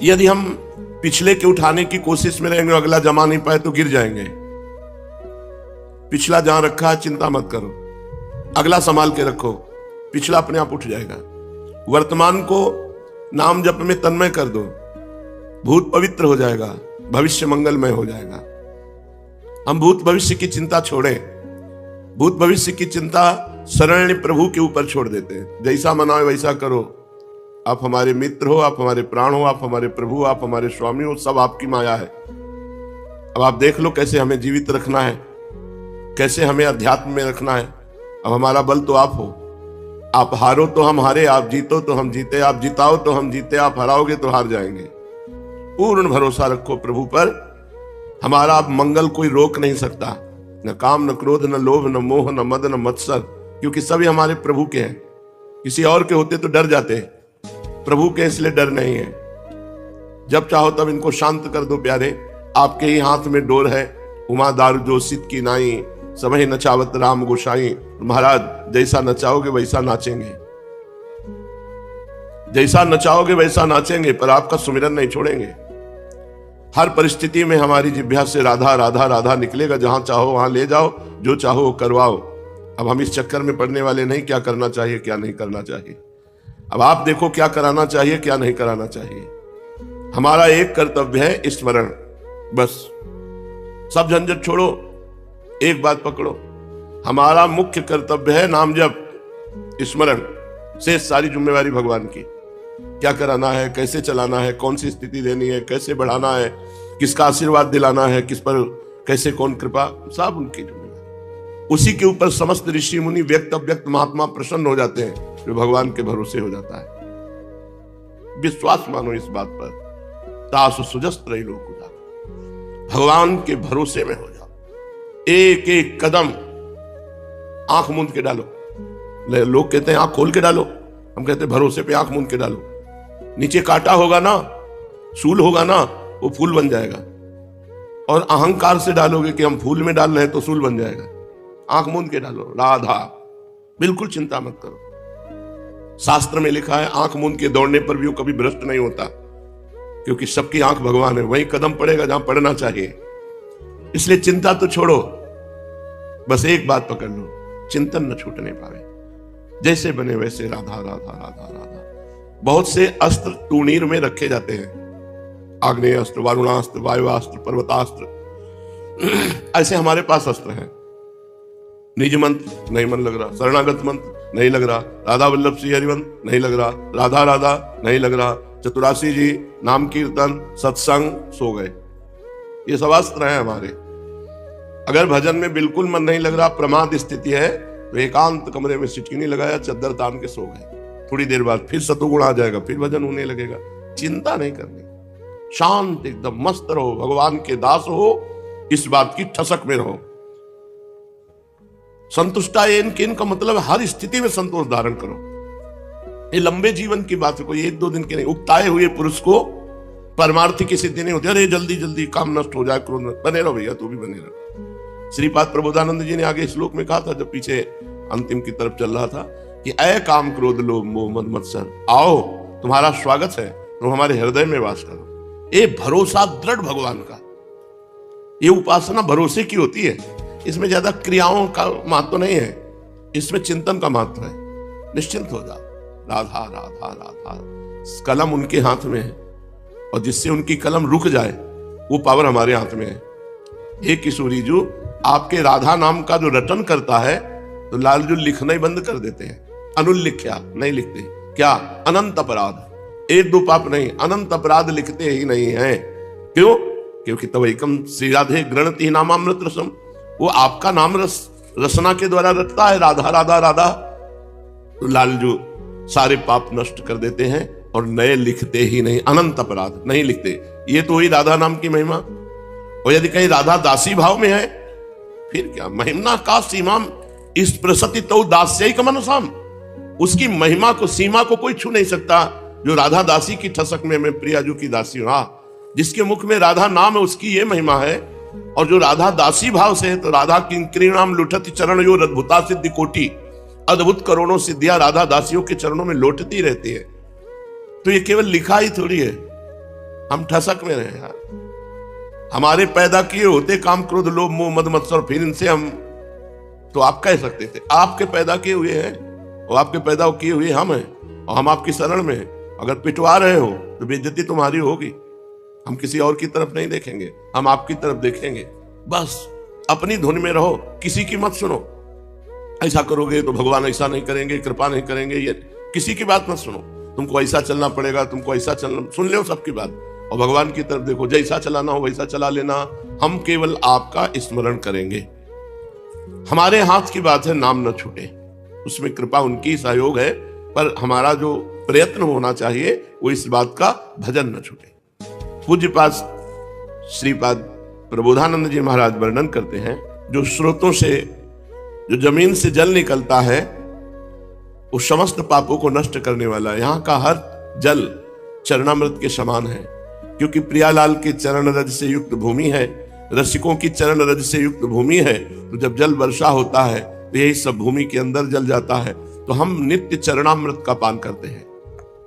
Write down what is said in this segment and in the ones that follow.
यदि हम पिछले के उठाने की कोशिश में रहेंगे, अगला जमा नहीं पाए तो गिर जाएंगे। पिछला जहां रखा है चिंता मत करो, अगला संभाल के रखो, पिछला अपने आप उठ जाएगा। वर्तमान को नाम जप में तन्मय कर दो, भूत पवित्र हो जाएगा, भविष्य मंगलमय हो जाएगा। हम भूत भविष्य की चिंता छोड़ें, भूत भविष्य की चिंता शरण्य प्रभु के ऊपर छोड़ देते हैं। जैसा मनाओ वैसा करो, आप हमारे मित्र हो, आप हमारे प्राण हो, आप हमारे प्रभु, आप हमारे स्वामी हो, सब आपकी माया है। अब आप देख लो कैसे हमें जीवित रखना है, कैसे हमें अध्यात्म में रखना है। अब हमारा बल तो आप हो, आप हारो तो हम हारे, आप जीतो तो हम जीते, आप जिताओ तो हम जीते, आप हराओगे तो हार जाएंगे। पूर्ण भरोसा रखो प्रभु पर, हमारा अब मंगल कोई रोक नहीं सकता, न काम, न क्रोध, न लोभ, न मोह, न मद, न मत्सर, क्योंकि सभी हमारे प्रभु के हैं। किसी और के होते तो डर जाते, प्रभु के इसलिए डर नहीं है। जब चाहो तब इनको शांत कर दो प्यारे, आपके ही हाथ में डोर है। उमा दारू जो सिद्ध की नाई, समय नचावत राम गोसाई। महाराज जैसा नचाओगे वैसा नाचेंगे, जैसा नचाओगे वैसा नाचेंगे, पर आपका सुमिरन नहीं छोड़ेंगे। हर परिस्थिति में हमारी जिह्वा से राधा राधा राधा निकलेगा। जहां चाहो वहां ले जाओ, जो चाहो करवाओ। अब हम इस चक्कर में पड़ने वाले नहीं, क्या करना चाहिए क्या नहीं करना चाहिए। अब आप देखो क्या कराना चाहिए क्या नहीं कराना चाहिए। हमारा एक कर्तव्य है स्मरण, बस। सब झंझट छोड़ो, एक बात पकड़ो, हमारा मुख्य कर्तव्य है नाम जप, स्मरण। से सारी जिम्मेवारी भगवान की। क्या कराना है, कैसे चलाना है, कौन सी स्थिति देनी है, कैसे बढ़ाना है, किसका आशीर्वाद दिलाना है, किस पर कैसे कौन कृपा, सब उनकी जिम्मेवारी। उसी के ऊपर समस्त ऋषि मुनि व्यक्त अव्यक्त महात्मा प्रसन्न हो जाते हैं, जो भगवान के भरोसे हो जाता है। विश्वास मानो इस बात पर, तासु सुजस्त रही लोग, भगवान के भरोसे में हो जाओ। एक एक कदम आंख मूंद के डालो। लोग कहते हैं आंख खोल के डालो, हम कहते हैं भरोसे पे आंख मूंद के डालो। नीचे कांटा होगा ना, सूल होगा ना, वो फूल बन जाएगा। और अहंकार से डालोगे कि हम फूल में डाल रहे हैं तो सूल बन जाएगा। आंख मूंद के डालो, राधा, बिल्कुल चिंता मत करो। शास्त्र में लिखा है आंख मूंद के दौड़ने पर भी वो कभी भ्रष्ट नहीं होता, क्योंकि सबकी आंख भगवान है, वही कदम पड़ेगा जहां पड़ना चाहिए। इसलिए चिंता तो छोड़ो, बस एक बात पकड़ लो, चिंतन न छूटने पावे। जैसे बने वैसे राधा राधा राधा राधा। बहुत से अस्त्र तूणीर में रखे जाते हैं, आग्नेय अस्त्र, वारुणास्त्र, वायुवास्त्र, पर्वतास्त्र। ऐसे हमारे पास अस्त्र हैं। निज मंत्र नहीं मन लग रहा, शरणागत मंत्र नहीं लग रहा, राधा वल्लभ श्री हरिवंत नहीं लग रहा, राधा राधा नहीं लग रहा, चतुरासी जी, नाम कीर्तन, सत्संग, सो गए। ये सब अस्त्र हैं हमारे। अगर भजन में बिल्कुल मन नहीं लग रहा, प्रमाद स्थिति है, तो एकांत कमरे में सिटकिनी लगाया, चद्दर तान के सो गए। थोड़ी देर बाद फिर सतुगुण आ जाएगा, फिर भजन होने लगेगा। चिंता नहीं करनी, शांत एकदम मस्त रहो, भगवान के दास हो, इस बात की ठसक में रहो। संतुष्टायेन केन का मतलब हर स्थिति में संतोष धारण करो। ये लंबे जीवन की बात है, कोई एक दो दिन की नहीं। उकताए हुए पुरुष को परमार्थी की सिद्धि नहीं होती। अरे जल्दी जल्दी काम नष्ट हो जाए, क्रोध बने रहो भैया, तू भी बने रहो। श्रीपाद प्रबोधानंद जी ने आगे श्लोक में कहा था, जब पीछे अंतिम की तरफ चल रहा था, कि ऐ काम क्रोध लोभ मोह मद मत्सर, आओ तुम्हारा स्वागत है, तुम हमारे हृदय में वास करो। ये भरोसा दृढ़ भगवान का, ये उपासना भरोसे की होती है। इसमें ज्यादा क्रियाओं का महत्व नहीं है, इसमें चिंतन का महत्व है। निश्चिंत हो जाओ, राधा राधा राधा। कलम उनके हाथ में है, और जिससे उनकी कलम रुक जाए वो पावर हमारे हाथ में है। हे किशोरी जो आपके राधा नाम का जो रटन करता है, तो लालजू लिखना ही बंद कर देते हैं। अनुल्लिख्या नहीं लिखते, क्या? अनंत अपराध, एक दो पाप नहीं, अनंत अपराध लिखते ही नहीं है। क्यों? क्योंकि तब एकम श्री राधे गृणति नामामृत रसम, वो आपका नाम रसना के द्वारा रटता है, राधा राधा राधा। तो लालजू सारे पाप नष्ट कर देते हैं और नए लिखते ही नहीं, अनंत अपराध नहीं लिखते। ये तो हुई राधा नाम की महिमा। और यदि कहीं राधा दासी भाव में है, फिर क्या? महिमा का सीमा इस प्रसति तो दास्य का मनसाम, उसकी महिमा को, सीमा को कोई छू नहीं सकता। जो राधा दासी की ठसक में मैं प्रियाजू की दासी हूं, जिसके मुख में राधा नाम है उसकी ये महिमा है। और जो राधा दासी भाव से है, तो राधा किंकरीणाम लुठति चरण यो अद्भुता सिद्धि कोटि, अद्भुत करोड़ों सिद्धियां राधा दासियों के चरणों में लौटती रहती है। तो ये केवल लिखा ही थोड़ी है, हम ठसक में रहे यार। हमारे पैदा किए होते काम, क्रोध, लोभ, मोह, मद, मत्सर, फिर इनसे हम, तो आप कह सकते थे आपके पैदा किए हुए हैं और आपके पैदा किए हुए हम हैं और हम आपकी शरण में हैं। अगर पिटवा रहे हो तो बेइज्जती तुम्हारी होगी। हम किसी और की तरफ नहीं देखेंगे, हम आपकी तरफ देखेंगे। बस अपनी धुन में रहो, किसी की मत सुनो। ऐसा करोगे तो भगवान ऐसा नहीं करेंगे, कृपा नहीं करेंगे, ये किसी की बात मत सुनो। तुमको ऐसा चलना पड़ेगा, तुमको ऐसा चलना, सुन लो सबकी बात और भगवान की तरफ देखो। जैसा चलाना हो वैसा चला लेना। हम केवल आपका स्मरण करेंगे। हमारे हाथ की बात है नाम न छूटे, उसमें कृपा उनकी सहयोग है, पर हमारा जो प्रयत्न होना चाहिए वो इस बात का भजन न छूटे। पूज्यपाद श्रीपाद प्रबोधानंद जी महाराज वर्णन करते हैं, जो स्रोतों से, जो जमीन से जल निकलता है वो समस्त पापों को नष्ट करने वाला है। यहाँ का हर जल चरणामृत के समान है, क्योंकि प्रियालाल के चरण रज से युक्त भूमि है, रसिकों की चरण रज से युक्त भूमि है। तो जब जल वर्षा होता है तो यही सब भूमि के अंदर जल जाता है। तो हम नित्य चरणामृत का पान करते हैं।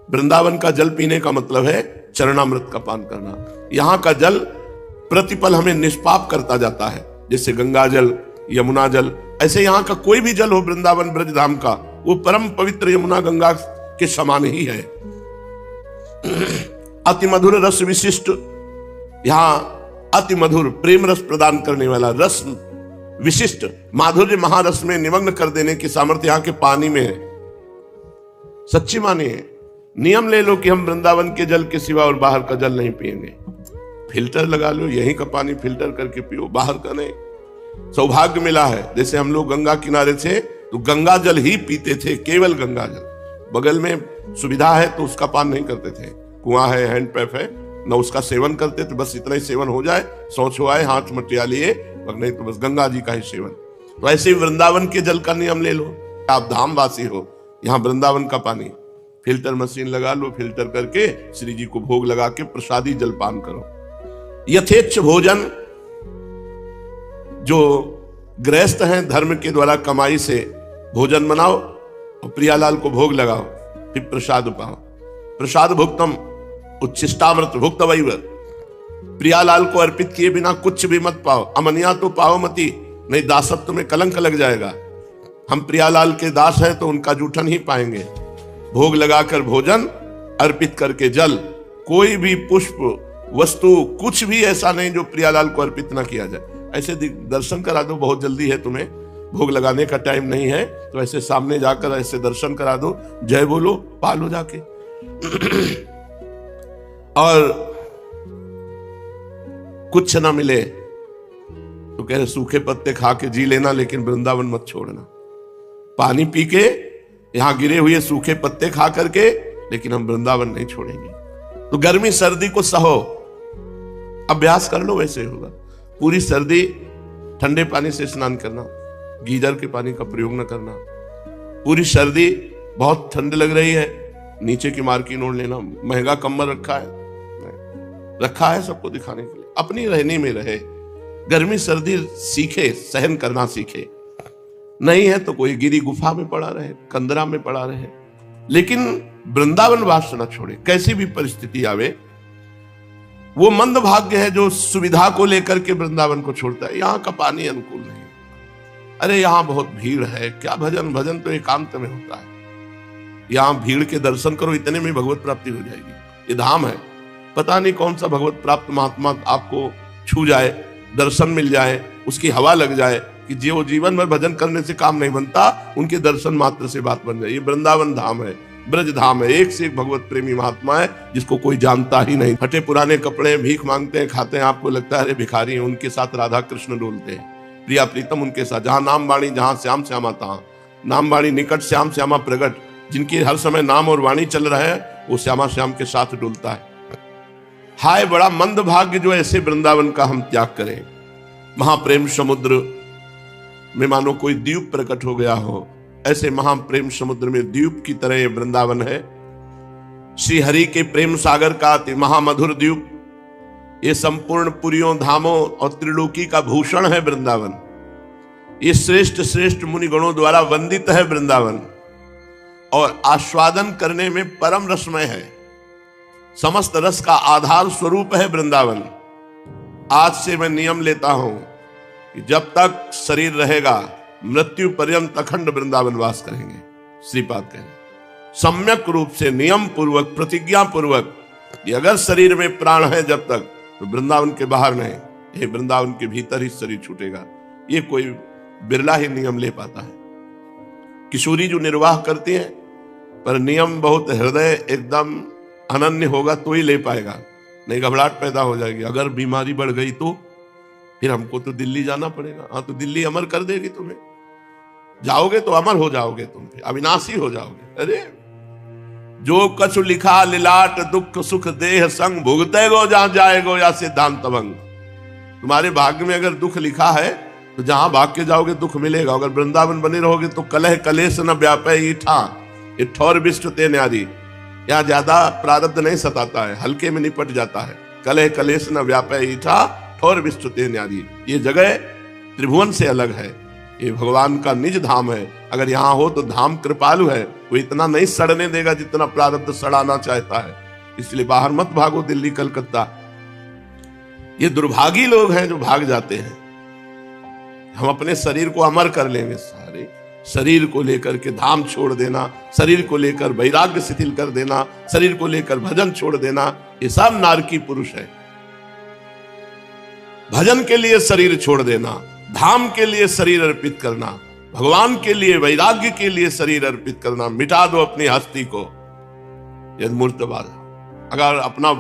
वृंदावन का जल पीने का मतलब है चरणामृत का पान करना। यहाँ का जल प्रतिपल हमें निष्पाप करता जाता है, जैसे गंगा जल, यमुना जल। ऐसे यहाँ का कोई भी जल हो वृंदावन ब्रज धाम का, वो परम पवित्र यमुना गंगा के समान ही है। अति मधुर रस विशिष्ट, यहाँ अति मधुर प्रेम रस प्रदान करने वाला, रस विशिष्ट माधुर्य महारस में निमग्न कर देने की सामर्थ्य यहाँ के पानी में है। सच्ची मानिए, नियम ले लो कि हम वृंदावन के जल के सिवा और बाहर का जल नहीं पिएंगे। फिल्टर लगा लो, यहीं का पानी फिल्टर करके पियो, बाहर का नहीं। सौभाग्य मिला है, जैसे हम लोग गंगा किनारे थे तो गंगा जल ही पीते थे, केवल गंगा जल। बगल में सुविधा है तो उसका पान नहीं करते थे, कुआं है, हैंड पैप है, न उसका सेवन करते थे। बस इतना ही सेवन हो जाए, शौच हो आए, हाथ मटिया लिए, नहीं तो बस गंगा जी का ही सेवन। तो ऐसे वृंदावन के जल का नियम ले लो। आप धामवासी हो, यहाँ वृंदावन का पानी फिल्टर मशीन लगा लो, फिल्टर करके श्री जी को भोग लगा के प्रसादी जल पान करो। यथेच्छ भोजन, जो गृहस्थ हैं धर्म के द्वारा कमाई से भोजन बनाओ और प्रियालाल को भोग लगाओ, फिर प्रसाद पाओ। प्रसाद भुक्तम उच्छिष्टामृत भुक्त वैव, प्रियालाल को अर्पित किए बिना कुछ भी मत पाओ। अमनिया तो पाओ मती, नहीं दासत्व में कलंक लग जाएगा। हम प्रियालाल के दास हैं तो उनका जूठन ही पाएंगे। भोग लगाकर भोजन, अर्पित करके जल, कोई भी पुष्प वस्तु कुछ भी ऐसा नहीं जो प्रियालाल को अर्पित ना किया जाए। ऐसे दर्शन करा दो, बहुत जल्दी है तुम्हें, भोग लगाने का टाइम नहीं है तो ऐसे सामने जाकर ऐसे दर्शन करा दो, जय बोलो, पालो जाके। और कुछ ना मिले तो कह रहे सूखे पत्ते खा के जी लेना, लेकिन वृंदावन मत छोड़ना। पानी पी के, यहां गिरे हुए सूखे पत्ते खा करके, लेकिन हम वृंदावन नहीं छोड़ेंगे। तो गर्मी सर्दी को सहो, अभ्यास कर लो, वैसे होगा। पूरी सर्दी ठंडे पानी से स्नान करना, गीजर के पानी का प्रयोग न करना। पूरी सर्दी बहुत ठंड लग रही है, नीचे की मार्किन ओढ़ लेना। महंगा कम्बल रखा है सबको दिखाने के लिए, अपनी रहने में रहे। गर्मी सर्दी सीखे, सहन करना सीखे। नहीं है तो कोई गिरी गुफा में पड़ा रहे, कंदरा में पड़ा रहे, लेकिन वृंदावन वास न छोड़े। कैसी भी परिस्थिति आवे, वो मंद भाग्य है जो सुविधा को लेकर के वृंदावन को छोड़ता है। यहाँ का पानी अनुकूल नहीं, अरे यहाँ बहुत भीड़ है, क्या भजन, भजन तो एकांत में होता है। यहाँ भीड़ के दर्शन करो, इतने में भगवत प्राप्ति हो जाएगी। ये धाम है, पता नहीं कौन सा भगवत प्राप्त महात्मा आपको छू जाए, दर्शन मिल जाए, उसकी हवा लग जाए कि जो जीवन भर भजन करने से काम नहीं बनता, उनके दर्शन मात्र से बात बन जाए। ये वृंदावन धाम है, ब्रज धाम है, एक से एक भगवत प्रेमी महात्मा है जिसको कोई जानता ही नहीं। फटे पुराने कपड़े, भीख मांगते हैं, खाते हैं, आपको लगता है अरे भिखारी हैं। उनके साथ राधा कृष्ण डोलते हैं, प्रिया प्रीतम उनके साथ। जहां नाम वाणी, जहां श्याम श्यामा, तहां नाम वाणी निकट, श्याम श्यामा प्रगट। जिनकी हर समय नाम और वाणी चल रहा है, वो श्यामा श्याम के साथ डोलता है। हाय बड़ा मंद भाग्य जो ऐसे वृंदावन का हम त्याग करें। महाप्रेम समुद्र में मानो कोई द्वीप प्रकट हो गया हो, ऐसे महाप्रेम समुद्र में द्वीप की तरह वृंदावन है। श्री हरि के प्रेम सागर का अति महामधुर द्वीप। ये संपूर्ण पुरियों, धामों और त्रिलोकी का भूषण है वृंदावन। ये श्रेष्ठ श्रेष्ठ मुनिगणों द्वारा वंदित है वृंदावन, और आस्वादन करने में परम रसमय है। समस्त रस का आधार स्वरूप है वृंदावन। आज से मैं नियम लेता हूं कि जब तक शरीर रहेगा मृत्यु पर्यंत अखंड वृंदावन वास करेंगे। श्रीपाद कहें सम्यक रूप से नियम पूर्वक प्रतिज्ञा पूर्वक कि अगर शरीर में प्राण है जब तक तो वृंदावन के बाहर नहीं, ये वृंदावन के भीतर ही शरीर छूटेगा। ये कोई बिरला ही नियम ले पाता है। किशोरी जो निर्वाह करती है, पर नियम बहुत हृदय एकदम अनन्य होगा तो ही ले पाएगा, नहीं घबराहट पैदा हो जाएगी। अगर बीमारी बढ़ गई तो फिर हमको तो दिल्ली जाना पड़ेगा। हाँ, तो दिल्ली अमर कर देगी तुम्हें, जाओगे तो अमर हो जाओगे, तुम फिर अविनाशी हो जाओगे। अरे जो कछु लिखा लिलाट दुख सुख देह संग भुगते गो जहां जाएगो या सिद्धांत भंग। तुम्हारे भाग्य में अगर दुख लिखा है तो जहां भाग के जाओगे दुख मिलेगा। अगर वृंदावन बने रहोगे तो कलह कलेश न व्यापे ईठा ठौर विष्ट ते न्यारी। यहाँ ज्यादा प्रारब्ध नहीं सताता है, हल्के में निपट जाता है। कलह कलेश न व्यापे ईठा ठौर विष्ट ते न्यारी। ये जगह त्रिभुवन से अलग है, ये भगवान का निज धाम है। अगर यहाँ हो तो धाम कृपालु है, वो इतना नहीं सड़ने देगा जितना प्रारब्ध सड़ाना चाहता है। इसलिए बाहर मत भागो दिल्ली कलकत्ता। ये दुर्भागी लोग हैं जो भाग जाते हैं। हम अपने शरीर को अमर कर लेंगे, सारे शरीर को लेकर के धाम छोड़ देना, शरीर को लेकर वैराग्य शिथिल कर देना, शरीर को लेकर भजन छोड़ देना, ये सब नारकी पुरुष है। भजन के लिए शरीर छोड़ देना, धाम के लिए शरीर अर्पित करना, भगवान के लिए वैराग्य के लिए शरीर अर्पित करना। मिटा दो अपनी हस्ती को यदि मूर्तवाद। अगर अपना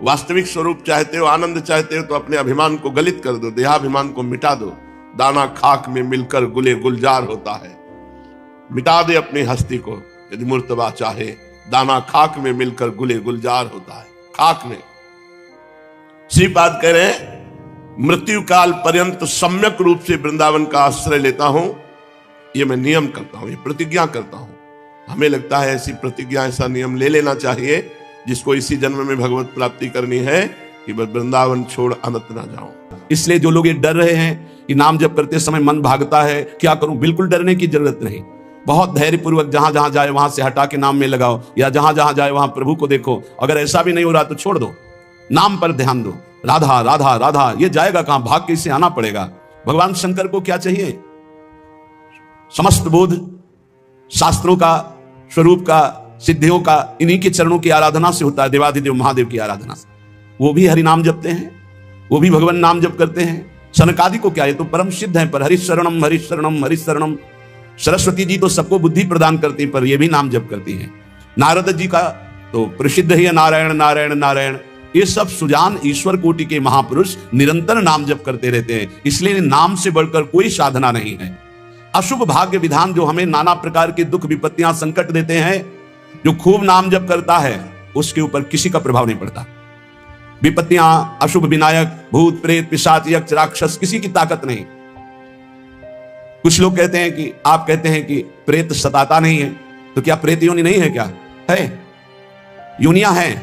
वास्तविक स्वरूप चाहते हो, आनंद चाहते हो, तो अपने अभिमान को गलित कर दो, देहाभिमान को मिटा दो। दाना खाक में मिलकर गुले गुलजार होता है। मिटा दे अपनी हस्ती को यदि मूर्तवा चाहे, दाना खाक में मिलकर गुले गुलजार होता है। खाक में श्रीपाद कह रहे हैं मृत्यु काल पर्यंत सम्यक रूप से वृंदावन का आश्रय लेता हूं। ये मैं नियम करता हूं, ये प्रतिज्ञा करता हूं। हमें लगता है ऐसी प्रतिज्ञा, ऐसा नियम ले लेना चाहिए जिसको इसी जन्म में भगवत प्राप्ति करनी है कि मैं वृंदावन छोड़ अनंत ना जाऊं। इसलिए जो लोग ये डर रहे हैं कि नाम जप करते समय मन भागता है, क्या करूं, बिल्कुल डरने की जरूरत नहीं। बहुत धैर्य पूर्वक जहां जहां जाए वहां से हटा के नाम में लगाओ, या जहां जहां जाए वहां प्रभु को देखो। अगर ऐसा भी नहीं हो रहा तो छोड़ दो, नाम पर ध्यान दो। राधा राधा राधा, ये जाएगा कहां, भाग के इसे आना पड़ेगा। भगवान शंकर को क्या चाहिए? समस्त बोध शास्त्रों का, स्वरूप का, सिद्धियों का इन्हीं के चरणों की आराधना से होता है, देवाधिदेव महादेव की आराधना से। वो भी हरि नाम जपते हैं, वो भी भगवान नाम जप करते हैं। सनकादि को क्या है, तो परम सिद्ध है, पर हरिशरणम हरिशरणम हरिशरणम। सरस्वती जी तो सबको बुद्धि प्रदान करती है, पर ये भी नाम जप करती हैं। नारद जी का तो प्रसिद्ध ही नारायण नारायण नारायण। ये सब सुजान ईश्वर कोटि के महापुरुष निरंतर नाम जप करते रहते हैं। इसलिए नाम से बढ़कर कोई साधना नहीं है। अशुभ भाग्य विधान जो हमें नाना प्रकार के दुख विपत्तियां संकट देते हैं, जो खूब नाम जप करता है उसके ऊपर किसी का प्रभाव नहीं पड़ता। विपत्तियां, अशुभ विनायक, भूत प्रेत पिशाच यक्ष राक्षस, किसी की ताकत नहीं। कुछ लोग कहते हैं कि आप कहते हैं कि प्रेत सताता नहीं है, तो क्या प्रेत योनि नहीं है? क्या है? योनियां हैं,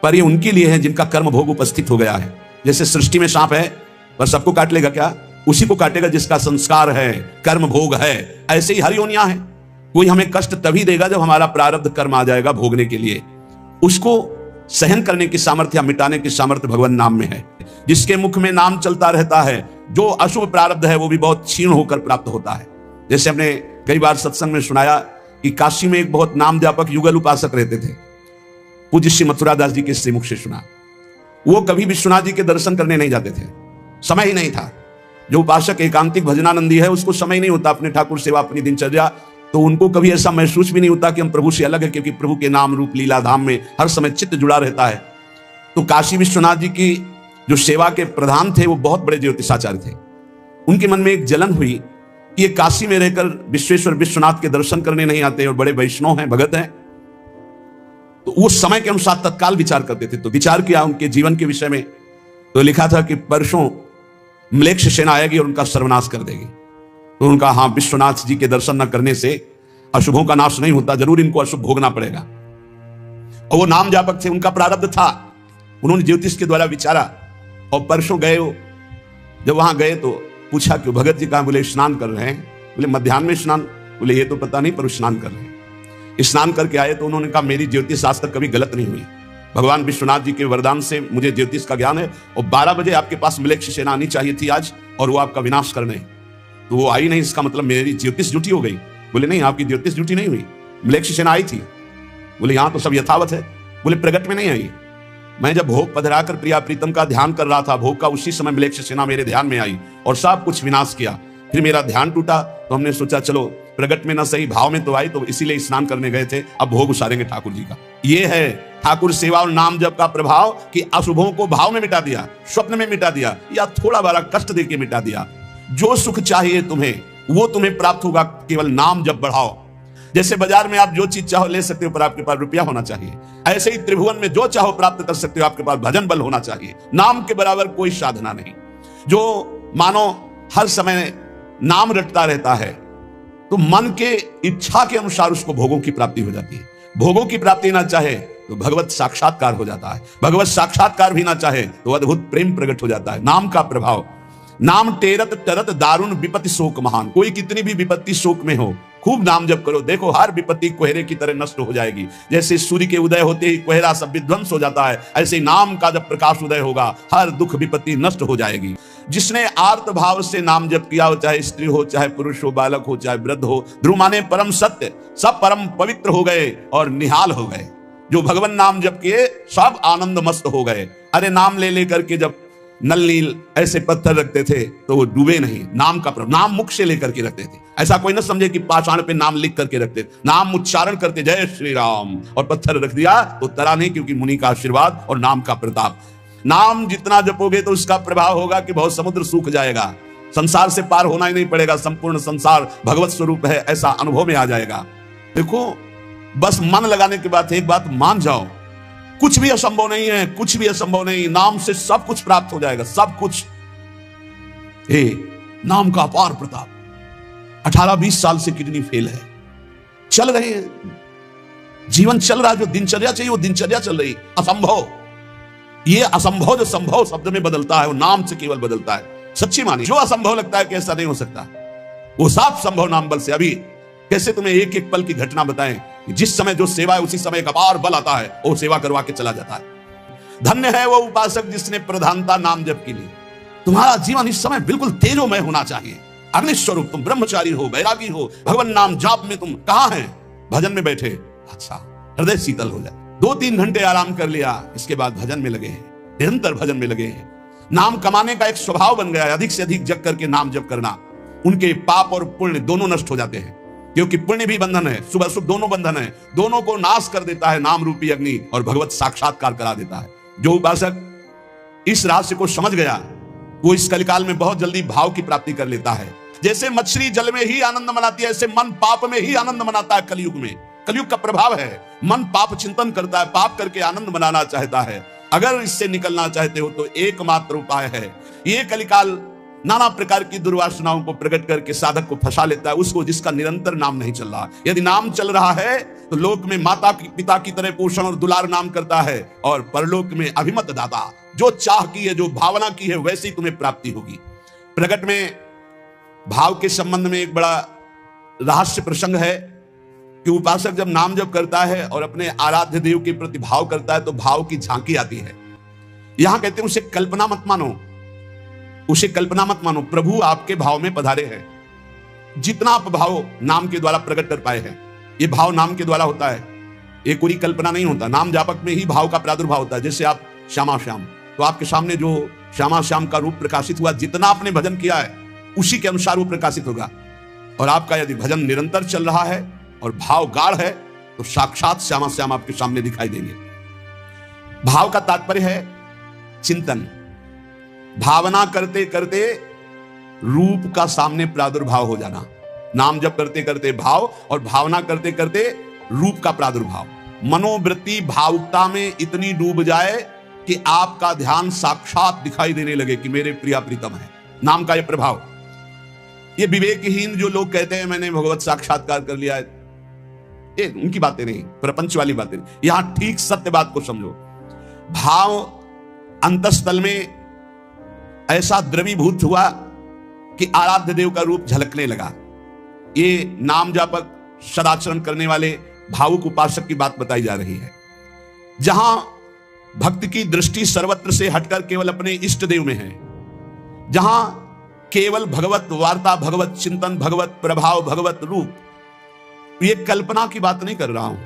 पर ये उनके लिए है जिनका कर्म भोग उपस्थित हो गया है। जैसे सृष्टि में सांप है, पर सबको काट लेगा क्या? उसी को काटेगा जिसका संस्कार है, कर्म भोग है। ऐसे ही हर योनियां हैं। कोई हमें कष्ट तभी देगा जब हमारा प्रारब्ध कर्म आ जाएगा भोगने के लिए। उसको सहन करने की सामर्थ्य, मिटाने की सामर्थ्य भगवान नाम में है। जिसके मुख में नाम चलता रहता है, जो अशुभ प्रारब्ध है वो भी बहुत क्षीण होकर प्राप्त होता है। जैसे हमने कई बार सत्संग में सुनाया कि काशी में एक बहुत नाम व्यापक युगल उपासक रहते थे। पूज्य श्री मथुरादास जी के श्रीमुख से सुना। वो कभी विश्वनाथ जी के दर्शन करने नहीं जाते थे, समय ही नहीं था। जो उपासक एकांतिक भजनानंदी है उसको समय नहीं होता, अपने ठाकुर सेवा, अपनी दिनचर्या, तो उनको कभी ऐसा महसूस भी नहीं होता कि हम प्रभु से अलग है, क्योंकि प्रभु के नाम रूप लीला धाम में हर समय चित्त जुड़ा रहता है। तो काशी विश्वनाथ जी की जो सेवा के प्रधान थे वो बहुत बड़े ज्योतिषाचार्य थे। उनके मन में एक जलन हुई कि ये काशी में रहकर विश्वेश्वर विश्वनाथ के दर्शन करने नहीं आते और बड़े वैष्णव हैं, भगत हैं। तो वो समय के अनुसार तत्काल विचार करते थे। तो विचार किया उनके जीवन के विषय में, तो लिखा था कि परसों म्लेच्छ सेना आएगी और उनका सर्वनाश कर देगी। तो उनका, हाँ, विश्वनाथ जी के दर्शन न करने से अशुभों का नाश नहीं होता, जरूर इनको अशुभ भोगना पड़ेगा। और वो नाम जापक थे, उनका प्रारब्ध था। उन्होंने ज्योतिष के द्वारा विचारा और परसों गए। जब वहां गए तो पूछा कि भगत जी कहां? बोले स्नान कर रहे हैं। बोले मध्याह्न में स्नान? बोले ये तो पता नहीं, पर स्नान कर रहे हैं। स्नान करके आए तो उन्होंने कहा मेरी ज्योतिष आज तक कभी गलत नहीं हुई। भगवान विश्वनाथ जी के वरदान से मुझे ज्योतिष का ज्ञान है, और 12 बजे आपके पास मिलेक्ष सेना आनी चाहिए थी आज, और वो आपका विनाश करने, तो वो आई नहीं, इसका मतलब मेरी ज्योतिष झूठी हो गई। बोले नहीं, आपकी ज्योतिष झूठी नहीं हुई, मिलेक्ष सेना आई थी। बोले यहां तो सब यथावत है। बोले प्रगट में नहीं आई, मैं जब भोग पधराकर प्रिया प्रीतम का ध्यान कर रहा था भोग का, उसी समय मिलेक्ष सेना मेरे ध्यान में आई और सब कुछ विनाश किया। फिर मेरा ध्यान टूटा, तो हमने सोचा चलो प्रगट में ना सही भाव में तो आई, तो इसीलिए स्नान करने गए थे, अब भोग उसारेंगे ठाकुर जी का। ये है ठाकुर सेवा और नाम जप का प्रभाव कि अशुभों को भाव में मिटा दिया, स्वप्न में मिटा दिया, या थोड़ा बड़ा कष्ट देके मिटा दिया। जो सुख चाहिए तुम्हें वो तुम्हें प्राप्त होगा, केवल नाम जप बढ़ाओ। जैसे बाजार में आप जो चीज चाहो ले सकते हो, पर आपके पास रुपया होना चाहिए, ऐसे ही त्रिभुवन में जो चाहो प्राप्त कर सकते हो, आपके पास भजन बल होना चाहिए। नाम के बराबर कोई साधना नहीं। जो मानो हर समय नाम रटता रहता है, तो मन के इच्छा के अनुसार उसको भोगों की प्राप्ति हो जाती है। भोगों की प्राप्ति ना चाहे तो भगवत साक्षात्कार हो जाता है, भगवत साक्षात्कार भी ना चाहे तो अद्भुत प्रेम प्रकट हो जाता है। नाम का प्रभाव, नाम टेरत टरत दारुण विपत्ति शोक महान। कोई कितनी भी विपत्ति शोक में हो, खूब नाम जप करो, देखो हर विपत्ति कोहरे की तरह नष्ट हो जाएगी। जैसे सूर्य के उदय होते ही कोहरा सब विध्वंस हो जाता है, ऐसे नाम का जब प्रकाश उदय होगा हर दुख विपत्ति नष्ट हो जाएगी। जिसने आर्त भाव से नाम जप किया हो, चाहे स्त्री हो, चाहे पुरुष हो, बालक हो, चाहे वृद्ध हो, ध्रुव माने परम सत्य, सब परम पवित्र हो गए और निहाल हो गए। जो भगवान नाम जप किए सब आनंद मस्त हो गए। अरे नाम ले लेकर के जब नल नील ऐसे पत्थर रखते थे तो वो डूबे नहीं, नाम का प्रभाव, नाम मुख से लेकर के रखते थे। ऐसा कोई ना समझे कि पाषाण पे नाम लिख करके रखते, नाम उच्चारण करते, जय श्री राम, और पत्थर रख दिया तो तरा नहीं, क्योंकि मुनि का आशीर्वाद और नाम का प्रताप। नाम जितना जपोगे तो उसका प्रभाव होगा कि बहुत समुद्र सूख जाएगा, संसार से पार होना ही नहीं पड़ेगा, संपूर्ण संसार भगवत स्वरूप है ऐसा अनुभव में आ जाएगा। देखो बस मन लगाने के बाद एक बात मान जाओ, कुछ भी असंभव नहीं है, कुछ भी असंभव नहीं। नाम से सब कुछ प्राप्त हो जाएगा, सब कुछ। हे नाम का अपार प्रताप। 18-20 साल से किडनी फेल है, चल रहे हैं, जीवन चल रहा है, जो दिनचर्या चाहिए वो दिनचर्या चल रही, असंभव। ये असंभव जो संभव शब्द में बदलता है वो नाम से केवल बदलता है। सच्ची मानी, जो असंभव लगता है कि ऐसा नहीं हो सकता, वो साफ संभव नाम बल से। अभी कैसे तुम्हें एक एक पल की घटना बताएं, जिस समय जो सेवा है उसी समय एक अपार बल आता है, वो सेवा करवा के चला जाता है। धन्य है वो उपासक जिसने प्रधानता नाम जप की ली। तुम्हारा जीवन इस समय बिल्कुल तेजोमय होना चाहिए, अग्निस्वरूप। तुम ब्रह्मचारी हो, बैरागी हो, भगवान नाम जाप में तुम कहां हैं? भजन में बैठे, अच्छा हृदय शीतल हो जाए। 2-3 घंटे आराम कर लिया, इसके बाद भजन में लगे हैं, निरंतर भजन में लगे हैं। नाम कमाने का एक स्वभाव बन गया है, अधिक से अधिक जग करके नाम जप करना। उनके पाप और पुण्य दोनों नष्ट हो जाते हैं, क्योंकि पुण्य भी बंधन है, शुभ अशुभ दोनों बंधन है, दोनों को नाश कर देता है नाम रूपी अग्नि, और भगवत साक्षात्कार करा देता है। जो उपासक इस रहस्य को समझ गया वो इस कलिकाल में बहुत जल्दी भाव की प्राप्ति कर लेता है। जैसे मछली जल में ही आनंद मनाती है, ऐसे मन पाप में ही आनंद मनाता है। कलयुग में, कलयुग का प्रभाव है, मन पाप चिंतन करता है, पाप करके आनंद मनाना चाहता है। अगर इससे निकलना चाहते हो तो एकमात्र उपाय है, ये कलिकाल नाना प्रकार की दुर्वासनाओं को प्रकट करके साधक को फंसा लेता है, उसको जिसका निरंतर नाम नहीं चल रहा। यदि नाम चल रहा है तो लोक में माता पिता की तरह पोषण और दुलार नाम करता है, और परलोक में अभिमत दाता, जो चाह की है, जो भावना की है, वैसी तुम्हें प्राप्ति होगी। प्रकट में भाव के संबंध में एक बड़ा रहस्य प्रसंग है कि उपासक जब नाम जप करता है और अपने आराध्य देव के प्रति भाव करता है तो भाव की झांकी आती है। यहां कहते हैं उसे कल्पना मत मानो, उसे कल्पना मत मानो, प्रभु आपके भाव में पधारे हैं। जितना आप भाव नाम के द्वारा प्रकट कर पाए हैं, ये भाव नाम के द्वारा होता है, ये कोई कल्पना नहीं होता। नाम जापक में ही भाव का प्रादुर्भाव होता है। जैसे आप श्यामा श्याम, तो आपके सामने जो श्यामा श्याम का रूप प्रकाशित हुआ, जितना आपने भजन किया है उसी के अनुसार वो प्रकाशित होगा। और आपका यदि भजन निरंतर चल रहा है और भाव गाढ़ है तो साक्षात श्यामा श्याम आपके सामने दिखाई देंगे। भाव का तात्पर्य है चिंतन। भावना करते करते रूप का सामने प्रादुर्भाव हो जाना। नाम जप करते करते भाव, और भावना करते करते रूप का प्रादुर्भाव। मनोवृत्ति भावुकता में इतनी डूब जाए कि आपका ध्यान साक्षात दिखाई देने लगे कि मेरे प्रिया प्रीतम है। नाम का यह प्रभाव। ये विवेकहीन जो लोग कहते हैं मैंने भगवत साक्षात्कार कर लिया है, ये उनकी बातें नहीं, प्रपंच वाली बातें नहीं। यहां ठीक सत्य बात को समझो। भाव अंतस्थल में ऐसा द्रवीभूत हुआ कि आराध्य देव का रूप झलकने लगा। ये नाम जापक सदाचरण करने वाले भावुक उपासक की बात बताई जा रही है। जहां भक्त की दृष्टि सर्वत्र से हटकर केवल अपने इष्ट देव में है, जहां केवल भगवत वार्ता, भगवत चिंतन, भगवत प्रभाव, भगवत रूप, ये कल्पना की बात नहीं कर रहा हूं,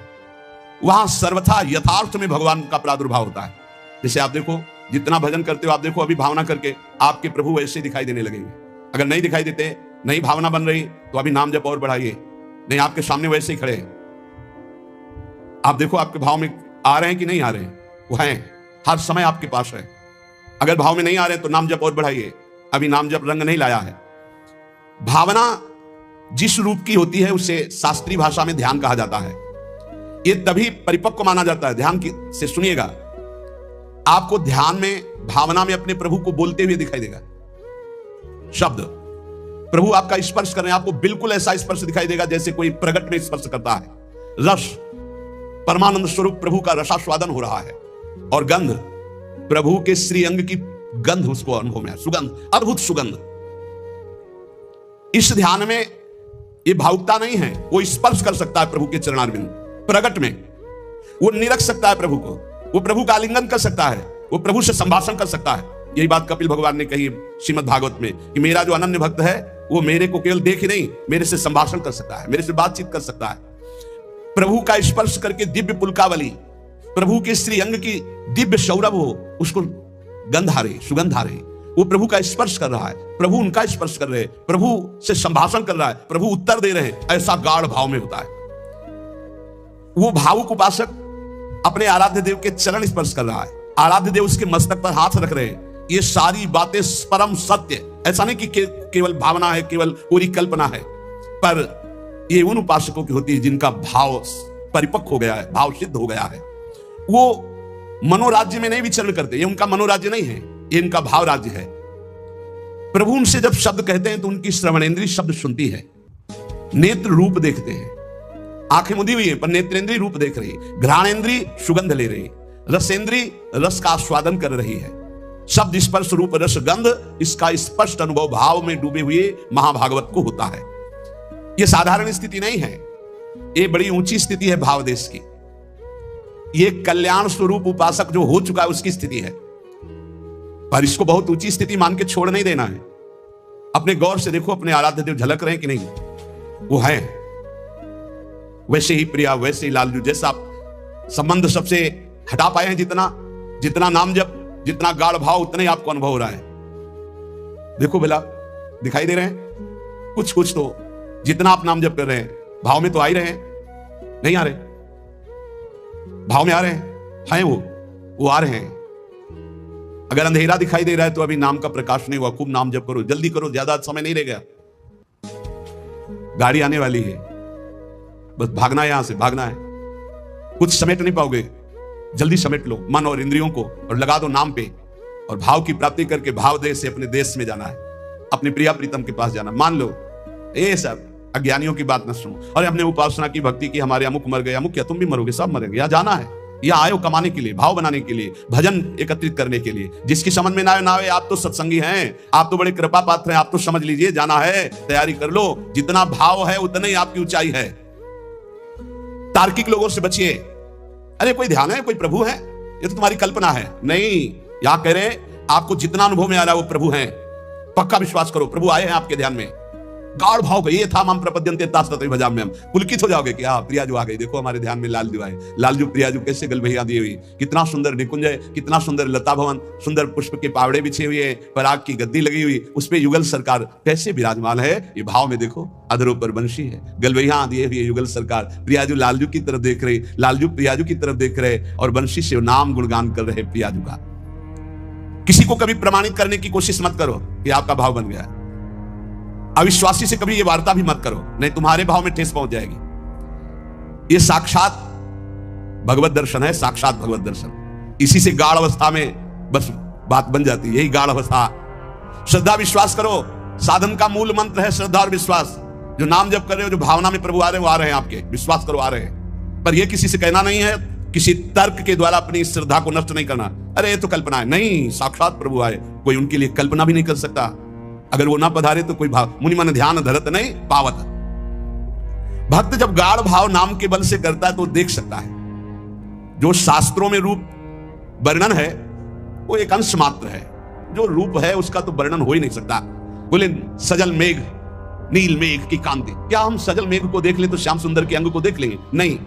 वहां सर्वथा यथार्थ में भगवान का प्रादुर्भाव होता है। जैसे आप देखो, जितना भजन करते हो आप देखो, अभी भावना करके आपके प्रभु वैसे दिखाई देने लगेंगे। अगर नहीं दिखाई देते, नहीं भावना बन रही, तो अभी नाम जप और बढ़ाइए। नहीं, आपके सामने वैसे ही खड़े हैं, आप देखो आपके भाव में आ रहे हैं कि नहीं आ रहे हैं, वो हैं, हर समय आपके पास है। अगर भाव में नहीं आ रहे तो नाम जप और बढ़ाइए, अभी नाम जप रंग नहीं लाया है। भावना जिस रूप की होती है उसे शास्त्रीय भाषा में ध्यान कहा जाता है। ये तभी परिपक्व माना जाता है। ध्यान से सुनिएगा, आपको ध्यान में, भावना में अपने प्रभु को बोलते हुए दिखाई देगा। शब्द प्रभु आपका स्पर्श कर रहे हैं, आपको बिल्कुल ऐसा स्पर्श दिखाई देगा जैसे कोई प्रगट में स्पर्श करता है। रस, परमानंद स्वरूप प्रभु का रसास्वादन हो रहा है, और गंध, प्रभु के श्री अंग की गंध उसको अनुभव में है, सुगंध, अद्भुत सुगंध। इस ध्यान में ये भावुकता नहीं है, वो स्पर्श कर सकता है प्रभु के चरणारविंद, प्रगट में वो निरख सकता है प्रभु को, वो प्रभु का आलिंगन कर सकता है, वो प्रभु से संभाषण कर सकता है। यही बात कपिल भगवान ने कही श्रीमद् भागवत में कि मेरा जो अनन्य भक्त है वो मेरे को केवल देख ही नहीं, मेरे से संभाषण कर सकता है, मेरे से बातचीत कर सकता है। प्रभु का स्पर्श करके दिव्य पुलकावली, प्रभु के श्री अंग की दिव्य सौरभ हो, उसको गंध आ रही, सुगंध आ रही, वो प्रभु का स्पर्श कर रहा है, प्रभु उनका स्पर्श कर रहे हैं, प्रभु से संभाषण कर रहा है, प्रभु उत्तर दे रहे हैं, ऐसा गाढ़ भाव में होता है। वो भावुक उपासक अपने आराध्य देव के चरण स्पर्श कर रहा है, आराध्य देव उसके मस्तक पर हाथ रख रहे हैं। ये सारी बातें परम सत्य, ऐसा नहीं कि केवल भावना है, केवल पूरी कल्पना है, पर ये उन उपासकों की होती है जिनका भाव परिपक्व हो गया है, भाव सिद्ध हो गया है। वो मनोराज्य में नहीं विचरण करते, ये उनका मनोराज्य नहीं है, ये इनका भाव राज्य है। प्रभु उनसे जब शब्द कहते हैं तो उनकी श्रवणेंद्रिय शब्द सुनती है, नेत्र रूप देखते हैं, आंखें मुदी हुई है पर नेत्रेंद्रिय रूप देख रही है, घ्राणेंद्रिय सुगंध ले रही, रसेंद्रिय रस का आस्वादन कर रही है। शब्द स्पर्श रूप रस गंध, इसका स्पष्ट अनुभव भाव में डूबे हुए महाभागवत को होता है। यह साधारण स्थिति नहीं है, यह बड़ी ऊंची स्थिति है भाव देश की। यह कल्याण स्वरूप उपासक जो हो चुका है उसकी स्थिति है, पर इसको बहुत ऊंची स्थिति मान के छोड़ नहीं देना है। अपने गौर से देखो, अपने आराध्य देव झलक रहे हैं कि नहीं, वो है वैसे ही प्रिया, वैसे ही लालजू, जैसा आप संबंध सबसे हटा पाए हैं, जितना नाम जब, जितना गाढ़ भाव, उतना ही आपको अनुभव हो रहा है। देखो भला, दिखाई दे रहे हैं कुछ तो, जितना आप नाम जप कर रहे हैं, भाव में तो आ ही रहे हैं, नहीं आ रहे, भाव में आ रहे हैं वो आ रहे हैं। अगर अंधेरा दिखाई दे रहा है तो अभी नाम का प्रकाश नहीं हुआ। खूब नाम जप करो, जल्दी करो, ज्यादा समय नहीं रह गया, गाड़ी आने वाली है, बस भागना है, यहां से भागना है। कुछ समेट नहीं पाओगे, जल्दी समेट लो मन और इंद्रियों को और लगा दो नाम पे, और भाव की प्राप्ति करके भाव देश से अपने देश में जाना है, अपने प्रिया प्रीतम के पास जाना। मान लो ये सब अज्ञानियों की बात न सुनो, और हमने उपासना की, भक्ति की, हमारे अमुक मर गए, अमुक क्या तुम भी मरोगे, सब मरेंगे। यहाँ जाना है, यहाँ आयो कमाने के लिए, भाव बनाने के लिए, भजन एकत्रित करने के लिए। जिसकी समझ में ना आए, आप तो सत्संगी हैं, आप तो बड़े कृपा पात्र हैं, आप तो समझ लीजिए, जाना है, तैयारी कर लो। जितना भाव है उतना ही आपकी ऊंचाई है। तार्किक लोगों से बचिए। अरे कोई ध्यान है, कोई प्रभु है, ये तो तुम्हारी कल्पना है। नहीं, यहां कह रहे हैं आपको जितना अनुभव में आ रहा है वो प्रभु हैं। पक्का विश्वास करो, प्रभु आए हैं आपके ध्यान में। गाढ़ भाव का ये था, माम प्रपद्यन्ते तास्ततो भजाम्यहम्। हम पुलकित हो जाओगे कि हाँ प्रियाजू आ गई, देखो हमारे ध्यान में लालजू आए। लालजू प्रियाजू कैसे गलभैया दी हुई, कितना सुंदर निकुंज है, कितना सुंदर लता भवन, सुंदर पुष्प के पावड़े बिछे हुए, पराग की गद्दी लगी हुई, उस पे युगल सरकार कैसे विराजमान है। ये भाव में देखो, अधरों पर बंशी है, गलभैया दिए हुए युगल सरकार, प्रियाजू लालजू की तरफ देख रहे, लालजू प्रियाजू की तरफ देख रहे, और बंशी से नाम गुणगान कर रहे प्रियाजू का। किसी को कभी प्रमाणित करने की कोशिश मत करो कि आपका भाव बन गया। अविश्वासी से कभी ये वार्ता भी मत करो, नहीं तुम्हारे भाव में ठेस पहुंच जाएगी। ये साक्षात भगवत दर्शन है, साक्षात भगवत दर्शन। इसी से गाढ़ अवस्था में बस बात बन जाती है, यही गाढ़ अवस्था। श्रद्धा विश्वास करो, साधन का मूल मंत्र है श्रद्धा और विश्वास। जो नाम जप कर रहे हो, जो भावना में प्रभु आ रहे हैं, वो आ रहे हैं आपके, विश्वास करो आ रहे हैं। पर यह किसी से कहना नहीं है, किसी तर्क के द्वारा अपनी श्रद्धा को नष्ट नहीं करना। अरे ये तो कल्पना है, नहीं, साक्षात प्रभु आए, कोई उनके लिए कल्पना भी नहीं कर सकता। अगर वो ना पधारे तो कोई भाव, मुनि मन ध्यान धरत नहीं पावत। भक्त जब गाढ़ भाव नाम के बल से करता है तो देख सकता है। जो शास्त्रों में रूप वर्णन है वो एक अंश मात्र है। जो रूप है उसका तो वर्णन हो ही नहीं सकता। बोले सजल मेघ नील मेघ की कांति, क्या हम सजल मेघ को देख लें तो श्याम सुंदर के अंग को देख लेंगे? नहीं,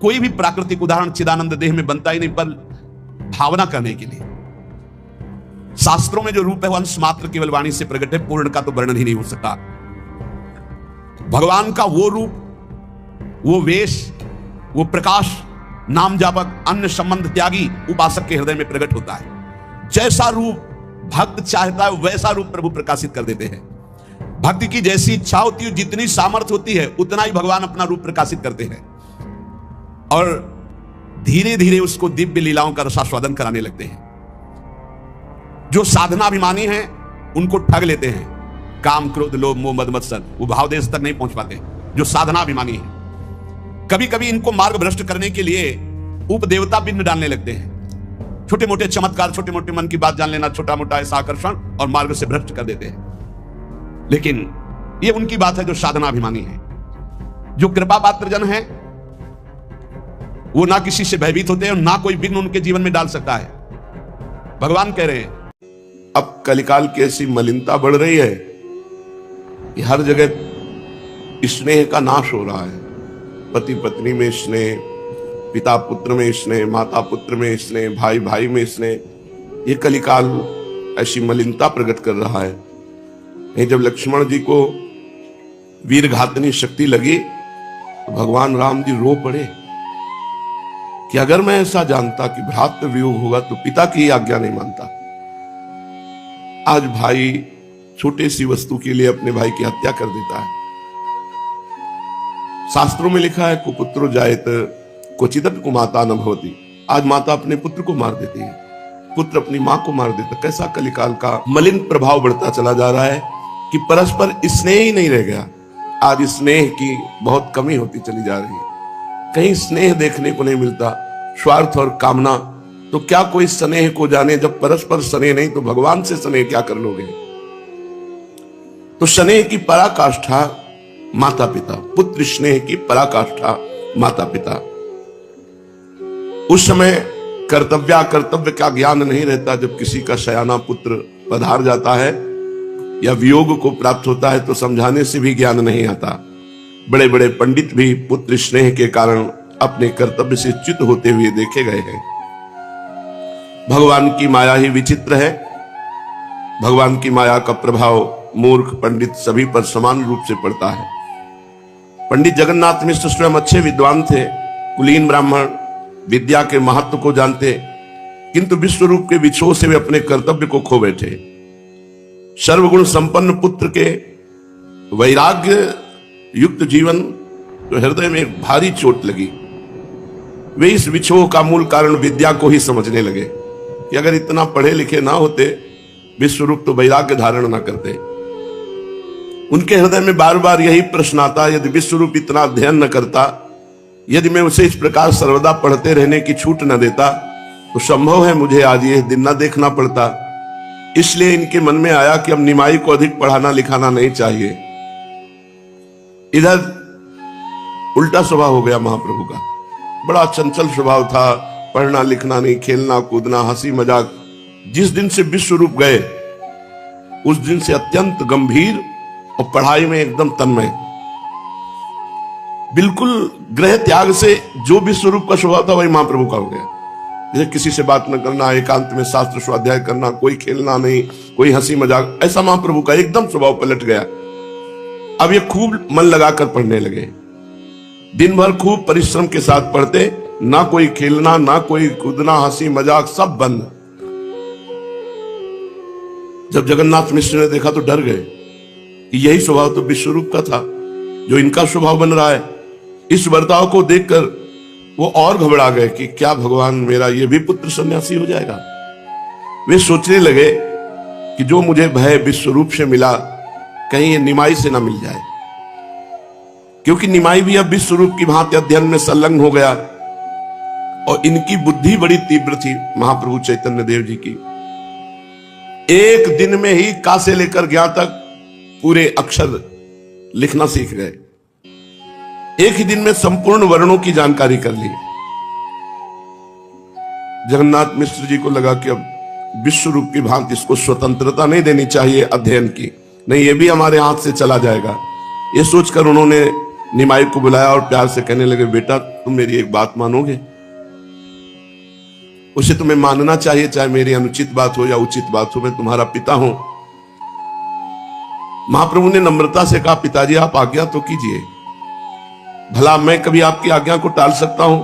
कोई भी प्राकृतिक उदाहरण चिदानंद देह में बनता ही नहीं, पर भावना करने के लिए। शास्त्रों में जो रूप है वो अंश मात्र केवल वाणी से प्रकट है, पूर्ण का तो वर्णन ही नहीं हो सकता। भगवान का वो रूप, वो वेश, वो प्रकाश नाम जापक अन्य संबंध त्यागी उपासक के हृदय में प्रकट होता है। जैसा रूप भक्त चाहता है वैसा रूप प्रभु प्रकाशित कर देते हैं। भक्ति की जैसी इच्छा होती है, जितनी सामर्थ्य होती है, उतना ही भगवान अपना रूप प्रकाशित करते हैं और धीरे धीरे उसको दिव्य लीलाओं का रसास्वादन कराने लगते हैं। जो साधनाभिमानी हैं उनको ठग लेते हैं। काम क्रोध लोभ मोह मद मत्सर, वो भाव देश तक नहीं पहुंच पाते जो साधनाभिमानी हैं। कभी कभी इनको मार्ग भ्रष्ट करने के लिए उपदेवता बिंद डालने लगते हैं। छोटे मोटे चमत्कार, छोटे मोटे मन की बात जान लेना, छोटा मोटा ऐसा आकर्षण, और मार्ग से भ्रष्ट कर देते हैं। लेकिन ये उनकी बात है जो साधनाभिमानी है। जो कृपा पात्र जन है वो ना किसी से भयभीत होते हैं और ना कोई विघ्न उनके जीवन में डाल सकता है। भगवान कह रहे हैं अब कलिकाल की ऐसी मलिनता बढ़ रही है कि हर जगह स्नेह का नाश हो रहा है। पति पत्नी में स्नेह, पिता पुत्र में स्नेह, माता पुत्र में स्नेह, भाई भाई में स्नेह। ये कलिकाल ऐसी मलिनता प्रकट कर रहा है। नहीं, जब लक्ष्मण जी को वीरघातनी शक्ति लगी तो भगवान राम जी रो पड़े कि अगर मैं ऐसा जानता कि भ्रातृ वियोग होगा तो पिता की आज्ञा नहीं मानता। आज भाई छोटी सी वस्तु के लिए अपने भाई की हत्या कर देता है। शास्त्रों में लिखा है कुपुत्रो जायत क्वचिदपि कुमाता न भवति। आज माता अपने पुत्र को मार देती है, पुत्र अपनी मां को मार देता। कैसा कलिकाल का मलिन प्रभाव बढ़ता चला जा रहा है कि परस्पर स्नेह ही नहीं रह गया। आज स्नेह की बहुत कमी होती चली जा रही है। कहीं स्नेह देखने को नहीं मिलता, स्वार्थ और कामना। तो क्या कोई स्नेह को जाने? जब परस्पर स्नेह नहीं तो भगवान से स्नेह क्या कर लोगे? तो स्नेह की पराकाष्ठा माता पिता, पुत्र स्नेह की पराकाष्ठा माता पिता। उस समय कर्तव्य का ज्ञान नहीं रहता। जब किसी का सयाना पुत्र पधार जाता है या वियोग को प्राप्त होता है तो समझाने से भी ज्ञान नहीं आता। बड़े बड़े पंडित भी पुत्र स्नेह के कारण अपने कर्तव्य से च्युत होते हुए देखे गए हैं। भगवान की माया ही विचित्र है। भगवान की माया का प्रभाव मूर्ख पंडित सभी पर समान रूप से पड़ता है। पंडित जगन्नाथ मिश्र स्वयं अच्छे विद्वान थे, कुलीन ब्राह्मण, विद्या के महत्व को जानते, किंतु विश्व रूप के विछोह से वे अपने कर्तव्य को खो बैठे। सर्वगुण संपन्न पुत्र के वैराग्य युक्त जीवन तो हृदय में एक भारी चोट लगी। वे इस विछोह का मूल कारण विद्या को ही समझने लगे कि अगर इतना पढ़े लिखे ना होते, विश्व रूप तो वैराग्य धारण ना करते। उनके हृदय में बार बार यही प्रश्न आता, यदि विश्व रूप इतना अध्ययन न करता, यदि मैं उसे इस प्रकार सर्वदा पढ़ते रहने की छूट न देता, तो संभव है मुझे आज ये दिन न देखना पड़ता। इसलिए इनके मन में आया कि अब निमाई को अधिक पढ़ाना लिखाना नहीं चाहिए। इधर उल्टा स्वभाव हो गया महाप्रभु का। बड़ा चंचल स्वभाव था, पढ़ना लिखना नहीं, खेलना कूदना, हंसी मजाक। जिस दिन से विश्व रूप गए उस दिन से अत्यंत गंभीर और पढ़ाई में एकदम तन्मय। बिल्कुल ग्रह त्याग से जो विश्व रूप का स्वभाव था वही महाप्रभु का हो गया। जैसे किसी से बात न करना, एकांत में शास्त्र स्वाध्याय करना, कोई खेलना नहीं, कोई हंसी मजाक, ऐसा महाप्रभु का एकदम स्वभाव पलट गया। अब ये खूब मन लगाकर पढ़ने लगे। दिन भर खूब परिश्रम के साथ पढ़ते, ना कोई खेलना, ना कोई कूदना, हंसी मजाक सब बंद। जब जगन्नाथ मिश्र ने देखा तो डर गए कि यही स्वभाव तो विश्व रूप का था जो इनका स्वभाव बन रहा है। इस बर्ताव को देखकर वो और घबरा गए कि क्या भगवान मेरा ये भी पुत्र सन्यासी हो जाएगा। वे सोचने लगे कि जो मुझे भय विश्व रूप से मिला कहीं ये निमाई से ना मिल जाए, क्योंकि निमाई भी अब विश्व रूप की भांति अध्ययन में संलग्न हो गया। और इनकी बुद्धि बड़ी तीव्र थी महाप्रभु चैतन्य देव जी की। एक दिन में ही का से लेकर ज्ञा तक पूरे अक्षर लिखना सीख गए। एक ही दिन में संपूर्ण वर्णों की जानकारी कर ली। जगन्नाथ मिश्र जी को लगा कि अब विश्व रूप की भांति इसको स्वतंत्रता नहीं देनी चाहिए अध्ययन की, नहीं ये भी हमारे हाथ से चला जाएगा। ये सोचकर उन्होंने निमाई को बुलाया और प्यार से कहने लगे, बेटा तुम मेरी एक बात मानोगे? उसे तुम्हें मानना चाहिए, चाहे मेरी अनुचित बात हो या उचित बात हो, मैं तुम्हारा पिता हूं। महाप्रभु ने नम्रता से कहा, पिताजी आप आज्ञा तो कीजिए, भला मैं कभी आपकी आज्ञा को टाल सकता हूं?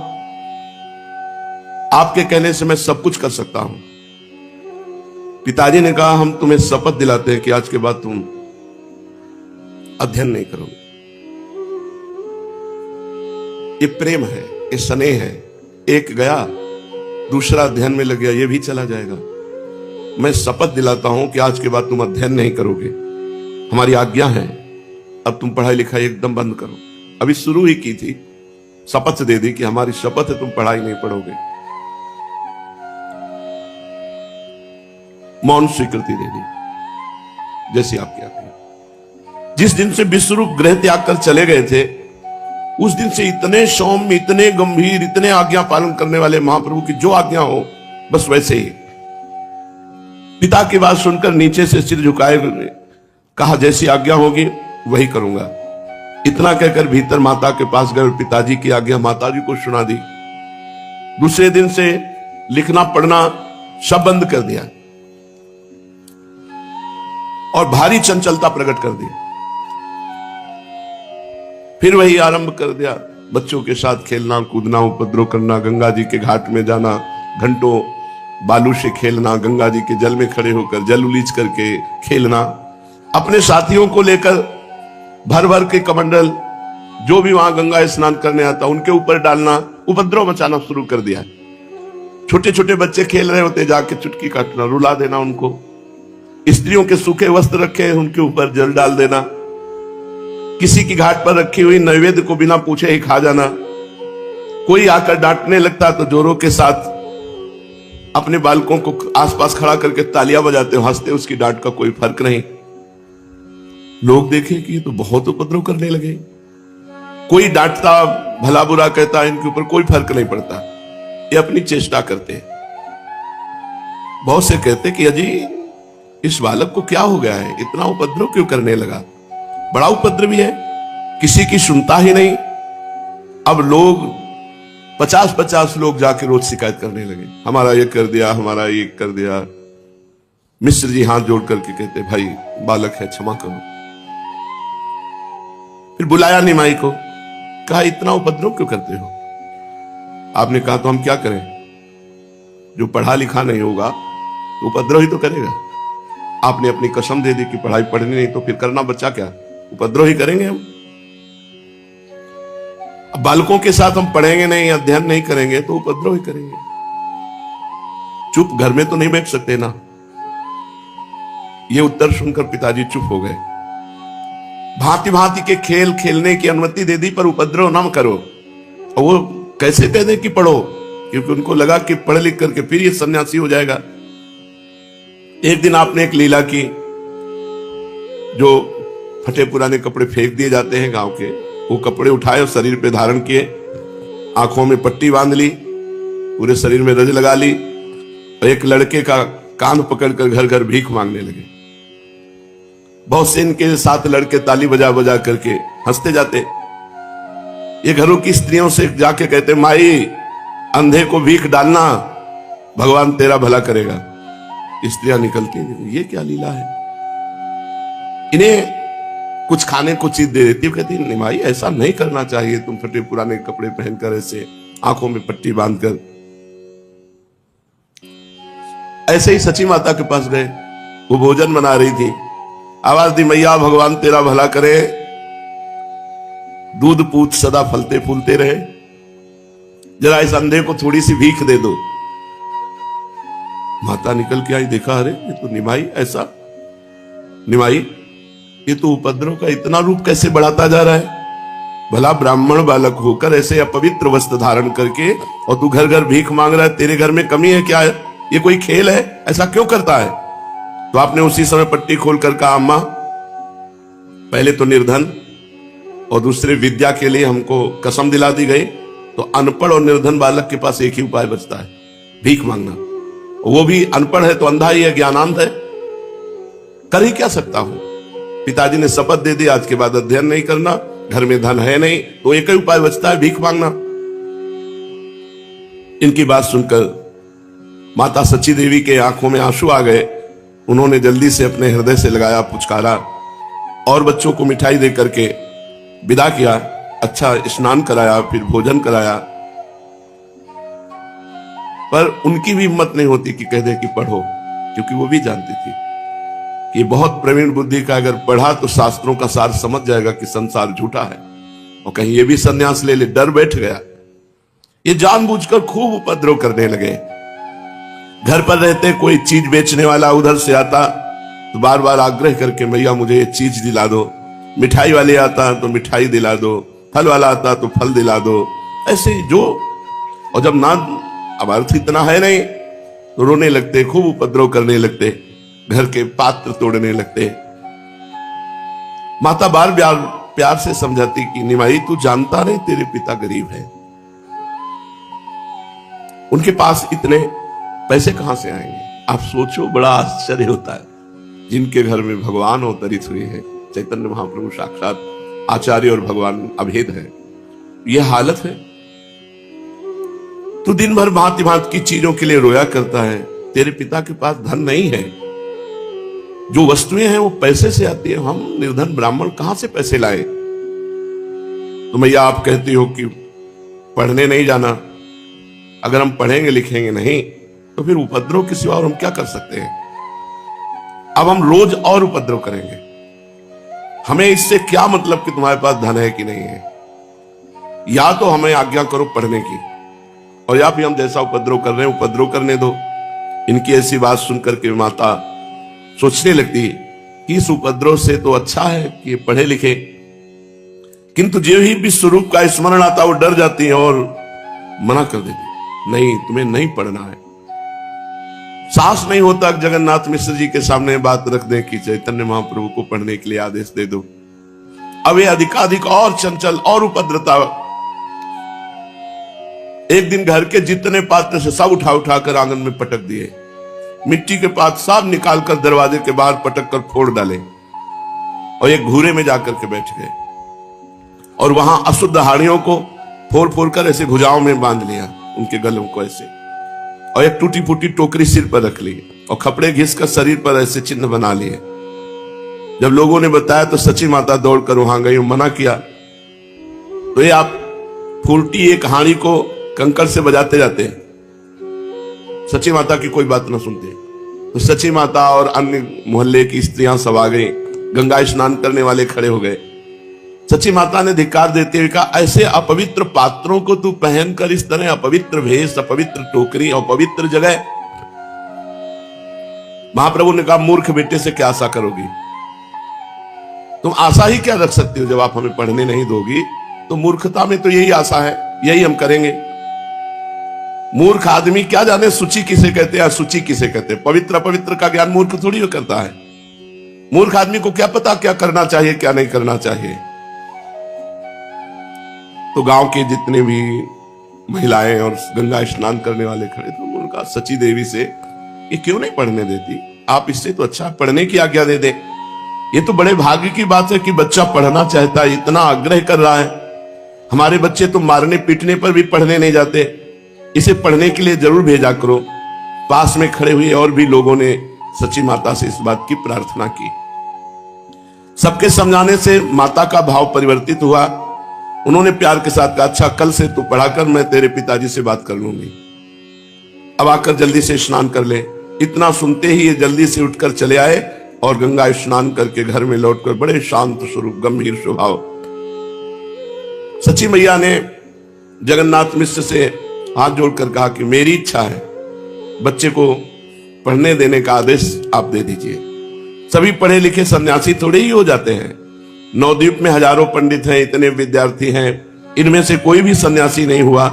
आपके कहने से मैं सब कुछ कर सकता हूं। पिताजी ने कहा, हम तुम्हें शपथ दिलाते हैं कि आज के बाद तुम अध्ययन नहीं करोगे। ये प्रेम है, ये स्नेह है। एक गया, दूसरा अध्ययन में लग गया, ये भी चला जाएगा। मैं शपथ दिलाता हूं कि आज के बाद तुम अध्ययन नहीं करोगे, हमारी आज्ञा है, अब तुम पढ़ाई लिखाई एकदम बंद करो। अभी शुरू ही की थी, शपथ दे दी कि हमारी शपथ है तुम पढ़ाई नहीं पढ़ोगे। मौन स्वीकृति दे दी, जैसी आपकी आज्ञा। जिस दिन से विश्वरूप गृह त्याग कर चले गए थे, उस दिन से इतने सौम्य, इतने गंभीर, इतने आज्ञा पालन करने वाले महाप्रभु की जो आज्ञा हो बस वैसे ही। पिता की बात सुनकर नीचे से सिर झुकाए कहा, जैसी आज्ञा होगी वही करूंगा। इतना कहकर भीतर माता के पास गए, पिताजी की आज्ञा माताजी को सुना दी। दूसरे दिन से लिखना पढ़ना सब बंद कर दिया और भारी चंचलता प्रकट कर दी। फिर वही आरंभ कर दिया, बच्चों के साथ खेलना कूदना, उपद्रव करना, गंगा जी के घाट में जाना, घंटों बालू से खेलना, गंगा जी के जल में खड़े होकर जल उलीच करके खेलना, अपने साथियों को लेकर भर भर के कमंडल जो भी वहां गंगा स्नान करने आता उनके ऊपर डालना, उपद्रव मचाना शुरू कर दिया। छोटे छोटे बच्चे खेल रहे होते, जाके चुटकी काटना, रुला देना उनको। स्त्रियों के सूखे वस्त्र रखे उनके ऊपर जल डाल देना, किसी की घाट पर रखी हुई नैवेद्य को बिना पूछे ही खा जाना। कोई आकर डांटने लगता तो जोरों के साथ अपने बालकों को आसपास खड़ा करके तालियां बजाते, हंसते, उसकी डांट का कोई फर्क नहीं। लोग देखे कि ये तो बहुत उपद्रव करने लगे। कोई डांटता, भला बुरा कहता, इनके ऊपर कोई फर्क नहीं पड़ता, ये अपनी चेष्टा करते। बहुत से कहते कि अजी इस बालक को क्या हो गया है, इतना उपद्रव क्यों करने लगा? बड़ा उपद्रवी है, किसी की सुनता ही नहीं। अब लोग 50-50 लोग जाके रोज शिकायत करने लगे, हमारा ये कर दिया, हमारा ये कर दिया। मिश्र जी हाथ जोड़ करके कहते, भाई बालक है, क्षमा करो। फिर बुलाया निमाई को, कहा इतना उपद्रव क्यों करते हो? आपने कहा तो हम क्या करें, जो पढ़ा लिखा नहीं होगा तो उपद्रव ही तो करेगा। आपने अपनी कसम दे दी कि पढ़ाई पढ़नी नहीं, तो फिर करना बच्चा क्या, उपद्रव ही करेंगे हम। अब बालकों के साथ हम पढ़ेंगे नहीं, अध्ययन नहीं करेंगे तो उपद्रव ही करेंगे। चुप घर में तो नहीं बैठ सकते ना। ये उत्तर सुनकर पिताजी चुप हो गए। भांति भांति के खेल खेलने की अनुमति दे दी, पर उपद्रव ना करो। और वो कैसे कह दे कि पढ़ो, क्योंकि उनको लगा कि पढ़ लिख करके फिर ये सन्यासी हो जाएगा। एक दिन आपने एक लीला की, जो फटे पुराने कपड़े फेंक दिए जाते हैं गांव के, वो कपड़े उठाए और शरीर पे धारण किए, आंखों में पट्टी बांध ली, पूरे शरीर में रज लगा ली, और एक लड़के का कान पकड़कर घर घर भीख मांगने लगे। बहुत से इनके साथ लड़के ताली बजा बजा करके हंसते जाते। ये घरों की स्त्रियों से जाके कहते, माई अंधे को भीख डालना, भगवान तेरा भला करेगा। स्त्रियां निकलती हैं, ये क्या लीला है। इन्हें कुछ खाने को चीज दे देती, कहती नहीं माई ऐसा नहीं करना चाहिए, तुम फटे पुराने कपड़े पहनकर ऐसे आंखों में पट्टी बांधकर। ऐसे ही सची माता के पास गए, वो भोजन बना रही थी, आवाज दी, मैया भगवान तेरा भला करे, दूध पूत सदा फलते फूलते रहे, जरा इस अंधे को थोड़ी सी भीख दे दो। माता निकल के आई, देखा अरे ये तो निमाई, ऐसा निमाई ये तो उपद्रव का इतना रूप कैसे बढ़ाता जा रहा है। भला ब्राह्मण बालक होकर ऐसे अपवित्र वस्त्र धारण करके, और तू घर घर भीख मांग रहा है, तेरे घर में कमी है क्या है? ये कोई खेल है? ऐसा क्यों करता है? तो आपने उसी समय पट्टी खोलकर कहा, अम्मा पहले तो निर्धन और दूसरे विद्या के लिए हमको कसम दिला दी गई, तो अनपढ़ और निर्धन बालक के पास एक ही उपाय बचता है, भीख मांगना, वो भी अनपढ़ है तो अंधा ही है, ज्ञानांध है, कर ही क्या सकता हूं। पिताजी ने शपथ दे दी आज के बाद अध्ययन नहीं करना, घर में धन है नहीं, तो एक ही उपाय बचता है, भीख मांगना। इनकी बात सुनकर माता सची देवी के आंखों में आंसू आ गए। उन्होंने जल्दी से अपने हृदय से लगाया, पुचकारा और बच्चों को मिठाई दे करके विदा किया। अच्छा स्नान कराया, फिर भोजन कराया, पर उनकी भी हिम्मत नहीं होती कि कह दे कि पढ़ो, क्योंकि वो भी जानती थी कि बहुत प्रवीण बुद्धि का अगर पढ़ा तो शास्त्रों का सार समझ जाएगा कि संसार झूठा है, और कहीं ये भी संन्यास ले ले, डर बैठ गया। ये जानबूझकर खूब उपद्रव करने लगे। घर पर रहते कोई चीज बेचने वाला उधर से आता तो बार बार आग्रह करके भैया मुझे ये चीज दिला दो, मिठाई वाले आता तो मिठाई दिला दो, फल वाला आता तो फल दिला दो, ऐसे जो, और जब ना अब अर्थ इतना है नहीं तो रोने लगते, खूब उपद्रव करने लगते, घर के पात्र तोड़ने लगते। माता बार बार प्यार से समझाती कि निमाई तू जानता नहीं तेरे पिता गरीब है, उनके पास इतने पैसे कहां से आएंगे। आप सोचो, बड़ा आश्चर्य होता है जिनके घर में भगवान अवतरित हुए हैं, चैतन्य महाप्रभु साक्षात आचार्य और भगवान अभेद है, यह हालत है। तू दिन भर भांति भांति की चीजों के लिए रोया करता है, तेरे पिता के पास धन नहीं है, जो वस्तुएं हैं वो पैसे से आती है, हम निर्धन ब्राह्मण कहां से पैसे लाए। तो मैया आप कहती हो कि पढ़ने नहीं जाना, अगर हम पढ़ेंगे लिखेंगे नहीं तो फिर उपद्रव के सिवा और हम क्या कर सकते हैं। अब हम रोज और उपद्रव करेंगे, हमें इससे क्या मतलब कि तुम्हारे पास धन है कि नहीं है। या तो हमें आज्ञा करो पढ़ने की, और या फिर हम जैसा उपद्रव कर रहे हैं उपद्रव करने दो। इनकी ऐसी बात सुनकर के माता सोचने लगती कि इस उपद्रव से तो अच्छा है कि पढ़े लिखे, किंतु जो ही विश्व स्वरूप का स्मरण आता वो डर जाती है और मना कर देती, नहीं तुम्हें नहीं पढ़ना है। साहस नहीं होता जगन्नाथ मिश्र जी के सामने बात रख दें कि चैतन्य महाप्रभु को पढ़ने के लिए आदेश दे दो। अब ये अधिकाधिक और चंचल और उपद्रवता। एक दिन घर के जितने पात्र से सब उठा उठा कर आंगन में पटक दिए, मिट्टी के पात्र सब निकालकर दरवाजे के बाहर पटक कर फोड़ डाले, और एक घूरे में जाकर के बैठ गए, और वहां अशुद्ध हाड़ियों को फोड़ फोड़ कर ऐसे भुजाओं में बांध लिया, उनके गलों को ऐसे, और एक टूटी फूटी टोकरी सिर पर रख ली, और कपड़े घिसकर शरीर पर ऐसे चिन्ह बना लिए। जब लोगों ने बताया तो सची माता दौड़कर वहां गई, मना किया। तो ये आप फूलती एक हाड़ी को कंकड़ से बजाते जाते, सची माता की कोई बात ना सुनते। तो सची माता और अन्य मोहल्ले की स्त्रियां सब आ गई, गंगा स्नान करने वाले खड़े हो गए। सची माता ने धिक्कार देते हुए कहा, ऐसे अपवित्र पात्रों को तू पहनकर इस तरह अपवित्र भेष, अपवित्र टोकरी, अपवित्र जगह। महाप्रभु ने कहा, मूर्ख बेटे से क्या आशा करोगी, तुम आशा ही क्या रख सकती हो। जब आप हमें पढ़ने नहीं दोगी तो मूर्खता में तो यही आशा है, यही हम करेंगे। मूर्ख आदमी क्या जाने सूची किसे कहते हैं, सूची किसे कहते हैं। पवित्र अपवित्र का ज्ञान मूर्ख थोड़ी करता है। मूर्ख आदमी को क्या पता क्या करना चाहिए क्या नहीं करना चाहिए। तो गांव के जितने भी महिलाएं और गंगा स्नान करने वाले खड़े थे, उनका सची देवी से, ये क्यों नहीं पढ़ने देती, आप इससे तो अच्छा पढ़ने की आज्ञा दे दे। ये तो बड़े भाग्य की बात है कि बच्चा पढ़ना चाहता है, इतना आग्रह कर रहा है। हमारे बच्चे तो मारने पीटने पर भी पढ़ने नहीं जाते, इसे पढ़ने के लिए जरूर भेजा करो। पास में खड़े हुए और भी लोगों ने सची माता से इस बात की प्रार्थना की। सबके समझाने से माता का भाव परिवर्तित हुआ। उन्होंने प्यार के साथ कहा, अच्छा कल से तू पढ़ाकर, मैं तेरे पिताजी से बात कर लूंगी, अब आकर जल्दी से स्नान कर ले। इतना सुनते ही ये जल्दी से उठकर चले आए और गंगा स्नान करके घर में लौटकर बड़े शांत स्वरूप गंभीर स्वभाव। सची मैया ने जगन्नाथ मिश्र से हाथ जोड़कर कहा कि मेरी इच्छा है बच्चे को पढ़ने देने का आदेश आप दे दीजिए। सभी पढ़े लिखे सन्यासी थोड़े ही हो जाते हैं। नवद्वीप में हजारों पंडित हैं, इतने विद्यार्थी हैं, इनमें से कोई भी सन्यासी नहीं हुआ।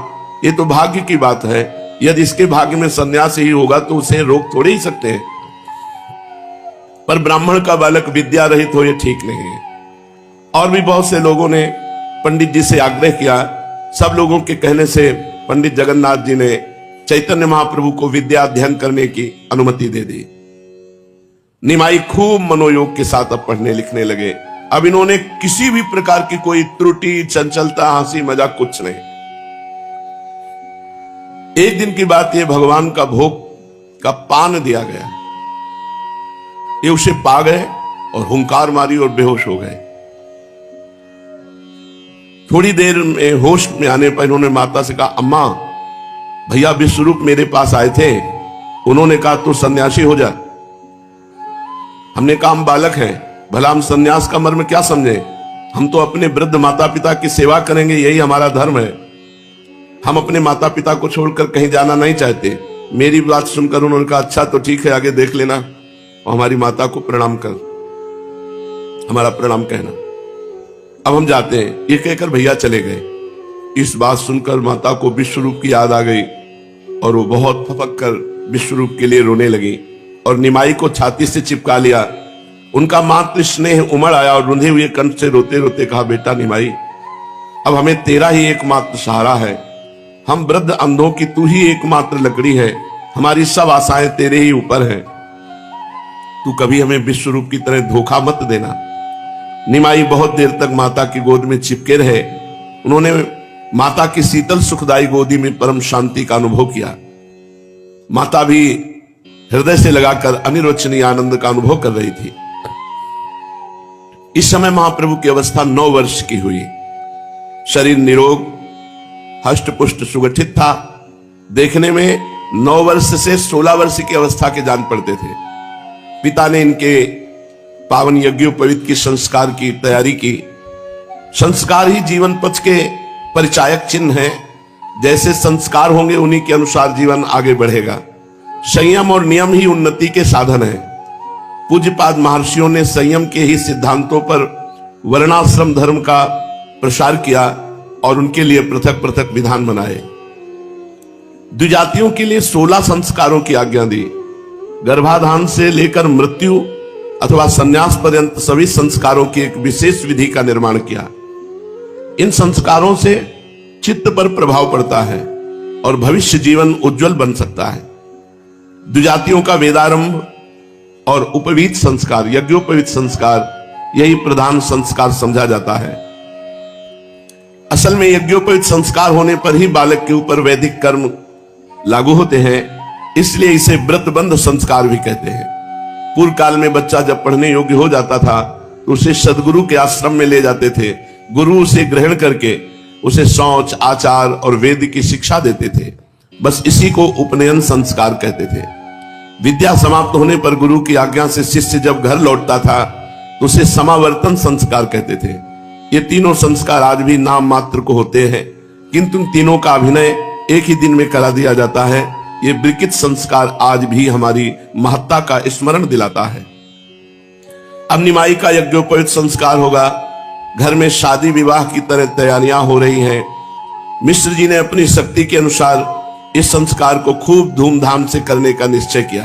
ये तो भाग्य की बात है। यदि इसके भाग्य में सन्यास ही होगा तो उसे रोक थोड़े ही सकते हैं। पर ब्राह्मण का बालक विद्या रहित हो, ये ठीक नहीं है। और भी बहुत से लोगों ने पंडित जी से आग्रह किया। सब लोगों के कहने से पंडित जगन्नाथ जी ने चैतन्य महाप्रभु को विद्या अध्ययन करने की अनुमति दे दी। निमाई खूब मनोयोग के साथ अब पढ़ने लिखने लगे। अब इन्होंने किसी भी प्रकार की कोई त्रुटि, चंचलता, हंसी मजाक कुछ नहीं। एक दिन की बात, ये भगवान का भोग का पान दिया गया, ये उसे पा गए और हुंकार मारी और बेहोश हो गए। थोड़ी देर में होश में आने पर इन्होंने माता से कहा, अम्मा भैया विश्वरूप मेरे पास आए थे, उन्होंने कहा तू सन्यासी हो जा। हमने कहा हम बालक हैं, भला हम सन्यास का मर्म क्या समझे, हम तो अपने वृद्ध माता पिता की सेवा करेंगे, यही हमारा धर्म है। हम अपने माता पिता को छोड़कर कहीं जाना नहीं चाहते। मेरी बात सुनकर उन्होंने कहा अच्छा तो ठीक है, आगे देख लेना, और हमारी माता को प्रणाम कर, हमारा प्रणाम कहना, अब हम जाते हैं। ये कहकर भैया चले गए। इस बात सुनकर माता को विश्वरूप की याद आ गई और वो बहुत फपक कर विश्वरूप के लिए रोने लगी और निमाई को छाती से चिपका लिया। उनका मातृ स्नेह उमड़ आया और रुंधे हुए कंठ से रोते रोते कहा, बेटा निमाई, अब हमें तेरा ही एकमात्र सहारा है। हम वृद्ध अंधों की तू ही एकमात्र लकड़ी है, हमारी सब आशाएं तेरे ही ऊपर हैं। तू कभी हमें विश्वरूप की तरह धोखा मत देना। निमाई बहुत देर तक माता की गोद में चिपके रहे। उन्होंने माता की शीतल सुखदायी गोदी में परम शांति का अनुभव किया। माता भी हृदय से लगाकर अनिर्वचनीय आनंद का अनुभव कर रही थी। इस समय महाप्रभु की अवस्था 9 वर्ष की हुई। शरीर निरोग, हष्ट पुष्ट सुगठित था। देखने में 9 वर्ष से 16 वर्ष की अवस्था के जान पड़ते थे। पिता ने इनके पावन यज्ञोपवीत की संस्कार की तैयारी की। संस्कार ही जीवन पथ के परिचायक चिन्ह हैं। जैसे संस्कार होंगे उन्हीं के अनुसार जीवन आगे बढ़ेगा। संयम और नियम ही उन्नति के साधन है। पूज्यपाद महर्षियों ने संयम के ही सिद्धांतों पर वर्णाश्रम धर्म का प्रसार किया और उनके लिए पृथक पृथक विधान बनाए। द्विजातियों के लिए 16 संस्कारों की आज्ञा दी। गर्भाधान से लेकर मृत्यु अथवा संन्यास पर्यंत सभी संस्कारों की एक विशेष विधि का निर्माण किया। इन संस्कारों से चित्त पर प्रभाव पड़ता है और भविष्य जीवन उज्जवल बन सकता है। द्विजातियों का वेदारंभ और उपवीत संस्कार, यज्ञोपवीत संस्कार, यही प्रधान संस्कार समझा जाता है। असल में यज्ञोपवीत संस्कार होने पर ही बालक के ऊपर वैदिक कर्म लागू होते हैं, इसलिए इसे व्रतबंध संस्कार भी कहते हैं। पूर्व काल में बच्चा जब पढ़ने योग्य हो जाता था तो उसे सदगुरु के आश्रम में ले जाते थे। गुरु उसे ग्रहण करके उसे शौच, आचार और वेद की शिक्षा देते थे। बस इसी को उपनयन संस्कार कहते थे। विद्या समाप्त होने पर गुरु की आज्ञा से शिष्य जब घर लौटता था तो उसे समावर्तन संस्कार कहते थे। ये तीनों संस्कार आज भी नाम मात्र को होते हैं, किंतु तीनों का अभिनय एक ही दिन में करा दिया जाता है। ये विकृत संस्कार आज भी हमारी महत्ता का स्मरण दिलाता है। अब निमाई का यज्ञोपवीत संस्कार होगा। घर में शादी विवाह की तरह तैयारियां हो रही हैं। मिश्र जी ने अपनी शक्ति के अनुसार इस संस्कार को खूब धूमधाम से करने का निश्चय किया।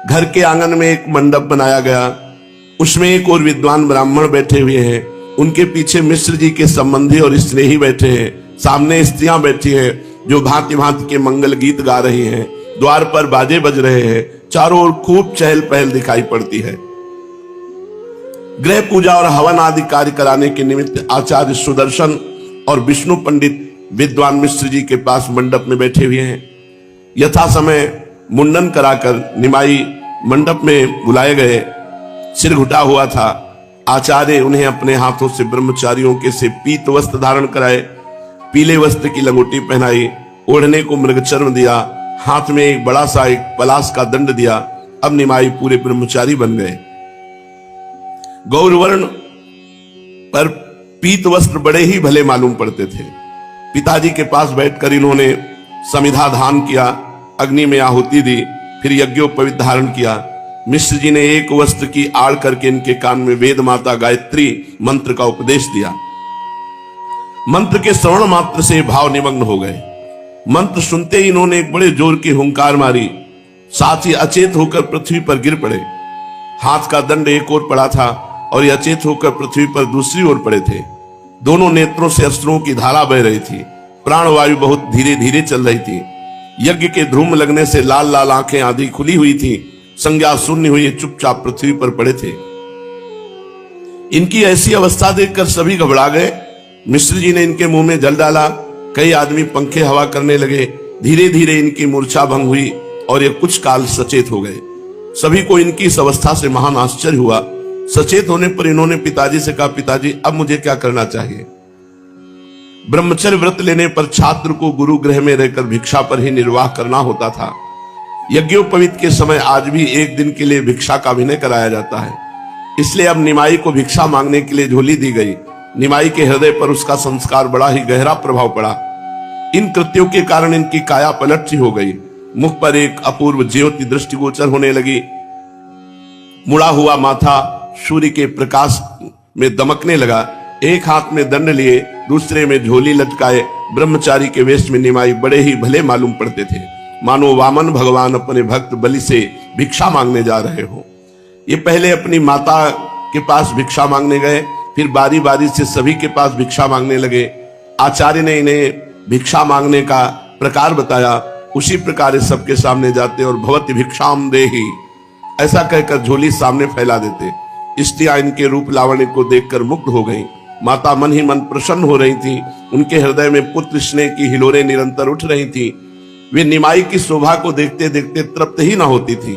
घर के आंगन में एक मंडप बनाया गया। उसमें एक और विद्वान ब्राह्मण बैठे हुए हैं। उनके पीछे मिश्र जी के संबंधी और स्नेही बैठे हैं। सामने स्त्रियां बैठी हैं जो भांति भांति के मंगल गीत गा रही हैं। द्वार पर बाजे बज रहे हैं। चारों ओर खूब चहल पहल दिखाई पड़ती है। गृह पूजा और हवन आदि कार्य कराने के निमित्त आचार्य सुदर्शन और विष्णु पंडित विद्वान मिश्र जी के पास मंडप में बैठे हुए हैं। यथा समय मुंडन कराकर निमाई मंडप में बुलाए गए। सिर घुटा हुआ था। आचार्य उन्हें अपने हाथों से ब्रह्मचारियों के से पीत वस्त्र धारण कराए, पीले वस्त्र की लंगोटी पहनाई, ओढ़ने को मृगचर्म दिया, हाथ में एक बड़ा सा एक पलाश का दंड दिया। अब निमाई पूरे ब्रह्मचारी बन गए। गौरवर्ण पर पीत वस्त्र बड़े ही भले मालूम पड़ते थे। पिताजी के पास बैठकर इन्होंने समिधा दान किया, अग्नि में आहुति दी, फिर यज्ञोपवीत धारण किया। मिश्र जी ने एक वस्त्र की आड़ करके इनके कान में वेद माता गायत्री मंत्र का उपदेश दिया। मंत्र के श्रवण मात्र से भाव निमग्न हो गए। मंत्र सुनते ही इन्होंने एक बड़े जोर की हुंकार मारी, साथ ही अचेत होकर पृथ्वी पर गिर पड़े। हाथ का दंड एक ओर पड़ा था और ये अचेत होकर पृथ्वी पर दूसरी ओर पड़े थे। दोनों नेत्रों से अश्रुओं की धारा बह रही थी। प्राणवायु बहुत धीरे धीरे चल रही थी। यज्ञ के धूम लगने से लाल लाल आंखें आधी खुली हुई थी, संज्ञा शून्य हुई, चुपचाप पृथ्वी पर पड़े थे। इनकी ऐसी अवस्था देखकर सभी घबरा गए। मिश्र जी ने इनके मुंह में जल डाला। कई आदमी पंखे हवा करने लगे। धीरे धीरे इनकी मूर्छा भंग हुई और ये कुछ काल सचेत हो गए। सभी को इनकी इस अवस्था से महान आश्चर्य हुआ। सचेत होने पर इन्होंने पिताजी से कहा, पिताजी अब मुझे क्या करना चाहिए? ब्रह्मचर्य व्रत लेने पर छात्र को गुरु गृह में रहकर भिक्षा पर ही निर्वाह करना होता था। यज्ञोपवीत के समय आज भी एक दिन के लिए भिक्षा का अभिनय कराया जाता है। इसलिए अब निमाई को भिक्षा मांगने के लिए झोली दी गई। निमाई के हृदय पर उसका संस्कार बड़ा ही गहरा प्रभाव पड़ा। इन कृत्यों के कारण इनकी काया पलट सी हो गई। मुख पर एक अपूर्व ज्योति दृष्टिगोचर होने लगी। मुड़ा हुआ माथा सूर्य के प्रकाश में दमकने लगा। एक हाथ में दंड लिए, दूसरे में झोली लटकाए ब्रह्मचारी के वेश में निमाई बड़े ही भले मालूम पड़ते थे, मानो वामन भगवान अपने भक्त बलि से भिक्षा मांगने जा रहे हो। ये पहले अपनी माता के पास भिक्षा मांगने गए, फिर बारी बारी से सभी के पास भिक्षा मांगने लगे। आचार्य ने इन्हें भिक्षा मांगने का प्रकार बताया। उसी प्रकार ये सबके सामने जाते और भवति भिक्षाम देहि ऐसा कहकर झोली सामने फैला देते। स्त्रियां इनके रूप लावण्य को देखकर मुग्ध हो गईं। माता मन ही मन प्रसन्न हो रही थी। उनके हृदय में पुत्र स्नेह की हिलोरें निरंतर उठ रही थी। वे निमाई की शोभा को देखते देखते तृप्त ही न होती थी।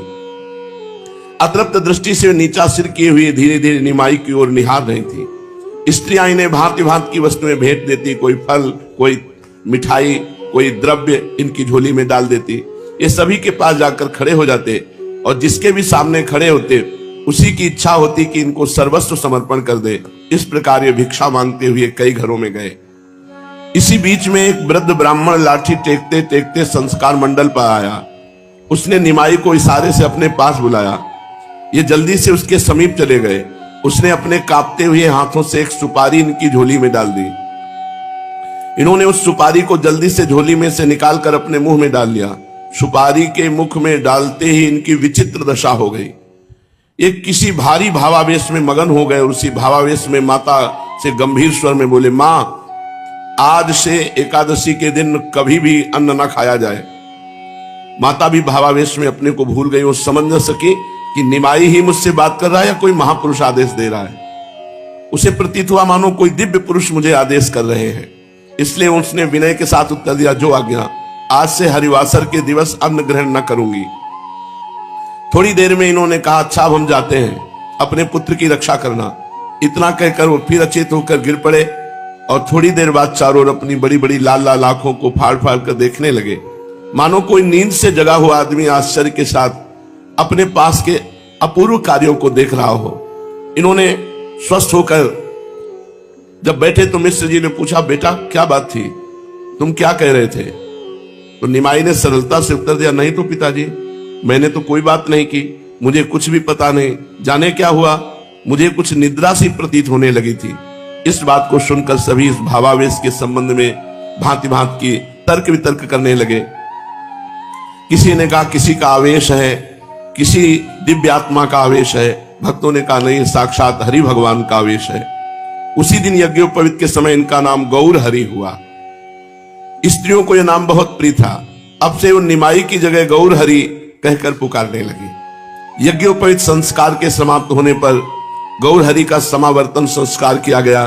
अतृप्त दृष्टि से नीचा सिर किए हुए धीरे धीरे निमाई की ओर निहार रही थी। स्त्रियां इन्हें भांति भांति की वस्तुएं भेंट देती। कोई फल, कोई मिठाई, कोई द्रव्य इनकी झोली में डाल देती। ये सभी के पास जाकर खड़े हो जाते और जिसके भी सामने खड़े होते उसी की इच्छा होती कि इनको सर्वस्व समर्पण कर दे। इस प्रकार ये भिक्षा मांगते हुए कई घरों में गए। इसी बीच में एक वृद्ध ब्राह्मण लाठी टेकते टेकते संस्कार मंडल पर आया। उसने निमाई को इशारे से अपने पास बुलाया। ये जल्दी से उसके समीप चले गए। उसने अपने कांपते हुए हाथों से एक सुपारी इनकी झोली में डाल दी। इन्होंने उस सुपारी को जल्दी से झोली में से निकालकर अपने मुंह में डाल लिया। सुपारी के मुख में डालते ही इनकी विचित्र दशा हो गई। ये किसी भारी भावावेश में मगन हो गए और उसी भावावेश में माता से गंभीर स्वर में बोले, मां, आज से एकादशी के दिन कभी भी अन्न न खाया जाए। माता भी भावावेश में अपने को भूल गई। वो समझ न सकी कि निमाई ही मुझसे बात कर रहा है या कोई महापुरुष आदेश दे रहा है। उसे प्रतीत हुआ मानो कोई दिव्य पुरुष मुझे आदेश कर रहे हैं। इसलिए उसने विनय के साथ उत्तर दिया, जो आज्ञा। आज से हरिवासर के दिवस अन्न ग्रहण न करूंगी। थोड़ी देर में इन्होंने कहा, अच्छा अब हम जाते हैं, अपने पुत्र की रक्षा करना। इतना कहकर वो फिर अचेत होकर गिर पड़े और थोड़ी देर बाद चारों ओर अपनी बड़ी बड़ी लाल लाल आंखों को फाड़ फाड़ कर देखने लगे, मानो कोई नींद से जगा हुआ आदमी आश्चर्य के साथ अपने पास के अपूर्व कार्यों को देख रहा हो। इन्होंने स्वस्थ होकर जब बैठे तो मिश्र जी ने पूछा, बेटा क्या बात थी, तुम क्या कह रहे थे? तो निमाई ने सरलता से उत्तर दिया, नहीं तो पिताजी, मैंने तो कोई बात नहीं की, मुझे कुछ भी पता नहीं। जाने क्या हुआ, मुझे कुछ निद्रा सी प्रतीत होने लगी थी। इस बात को सुनकर सभी इस भावावेश के संबंध में भांति भांति की तर्क वितर्क करने लगे। किसी ने कहा किसी का आवेश है, किसी दिव्य आत्मा का आवेश है। भक्तों ने कहा नहीं, साक्षात हरि भगवान का आवेश है। उसी दिन यज्ञोपवीत के समय इनका नाम गौर हरि हुआ। स्त्रियों को यह नाम बहुत प्रिय था। अब से वो निमाई की जगह गौर हरि कहकर पुकारने लगी। यज्ञोपवीत संस्कार के समाप्त होने पर गौर हरि का समावर्तन संस्कार किया गया।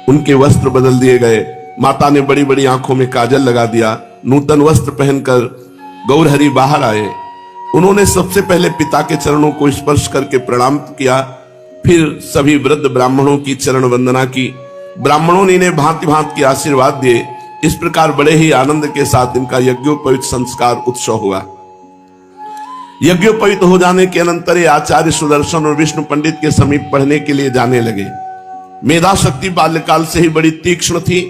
उनके वस्त्र बदल दिए गए। माता ने बड़ी बड़ी आंखों में काजल लगा दिया। नूतन वस्त्र पहनकर गौर हरि बाहर आए। उन्होंने सबसे पहले पिता के चरणों को स्पर्श करके प्रणाम किया। फिर सभी वृद्ध ब्राह्मणों की चरण वंदना की। ब्राह्मणों ने इन्हें भांति भांति के आशीर्वाद दिए। इस प्रकार बड़े ही आनंद के साथ इनका यज्ञोपवीत संस्कार उत्सव हुआ। यज्ञोपवीत हो जाने के अनंतर ये आचार्य सुदर्शन और विष्णु पंडित के समीप पढ़ने के लिए जाने लगे। मेधा शक्ति बाल्यकाल से ही बड़ी तीक्ष्ण थी।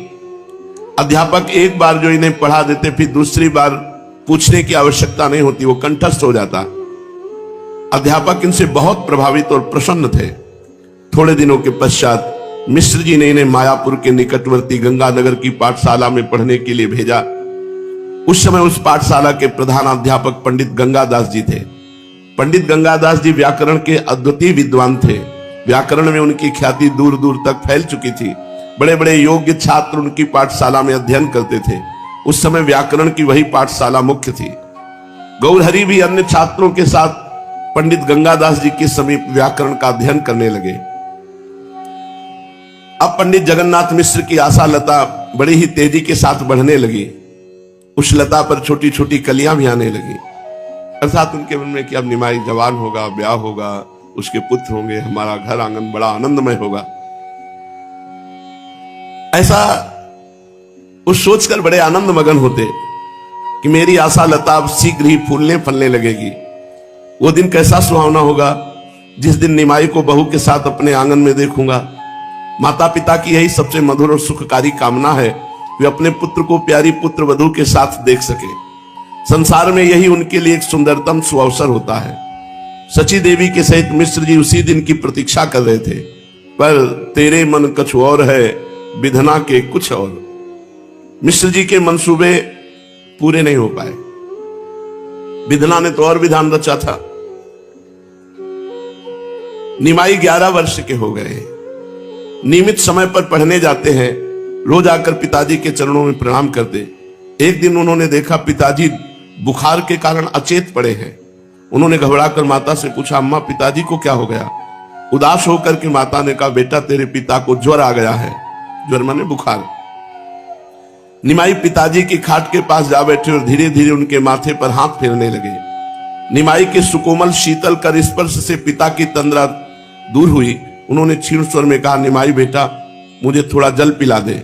अध्यापक एक बार जो इन्हें पढ़ा देते, फिर दूसरी बार पूछने की आवश्यकता नहीं होती, वो कंठस्थ हो जाता। अध्यापक इनसे बहुत प्रभावित और प्रसन्न थे। थोड़े दिनों के पश्चात मिश्र जी ने इन्हें मायापुर के निकटवर्ती गंगानगर की पाठशाला में पढ़ने के लिए भेजा। उस समय उस पाठशाला के प्रधान अध्यापक पंडित गंगादास जी थे। पंडित गंगादास जी व्याकरण के अद्वितीय विद्वान थे। व्याकरण में उनकी ख्याति दूर दूर तक फैल चुकी थी। बड़े बड़े योग्य छात्र उनकी पाठशाला में अध्ययन करते थे। उस समय व्याकरण की वही पाठशाला मुख्य थी। गौरहरि भी अन्य छात्रों के साथ पंडित गंगादास जी के समीप व्याकरण का अध्ययन करने लगे। अब पंडित जगन्नाथ मिश्र की आशा लता बड़ी ही तेजी के साथ बढ़ने लगी। उस लता पर छोटी छोटी कलियां भी आने लगी, अर्थात उनके मन में कि अब निमाई जवान होगा, ब्याह होगा, उसके पुत्र होंगे, हमारा घर आंगन बड़ा आनंदमय होगा। ऐसा उस सोचकर बड़े आनंद मगन होते कि मेरी आशा लता अब शीघ्र ही फूलने फलने लगेगी। वो दिन कैसा सुहावना होगा जिस दिन निमाई को बहू के साथ अपने आंगन में देखूंगा। माता पिता की यही सबसे मधुर और सुखकारी कामना है, वे अपने पुत्र को प्यारी पुत्र वधू के साथ देख सके। संसार में यही उनके लिए एक सुंदरतम सुअवसर होता है। सची देवी के सहित मिश्र जी उसी दिन की प्रतीक्षा कर रहे थे, पर तेरे मन कछु और है, विधना के कुछ और। मिश्र जी के मंसूबे पूरे नहीं हो पाए। विधना ने तो और विधान रचा था। निमाई 11 वर्ष के हो गए, नियमित समय पर पढ़ने जाते हैं, रोज आकर पिताजी के चरणों में प्रणाम करते। एक दिन उन्होंने देखा पिताजी बुखार के कारण अचेत पड़े हैं। उन्होंने घबराकर माता से पूछा, अम्मा पिताजी को क्या हो गया? उदास होकर के माता ने कहा, बेटा तेरे पिता को ज्वर आ गया है। ज्वर माने बुखार। निमाई पिताजी की खाट के पास जा बैठे और धीरे धीरे उनके माथे पर हाथ फेरने लगे। निमाई के सुकोमल शीतल कर स्पर्श से पिता की तंद्रा दूर हुई। उन्होंने क्षीण स्वर में कहा, निमाई बेटा मुझे थोड़ा जल पिला दे।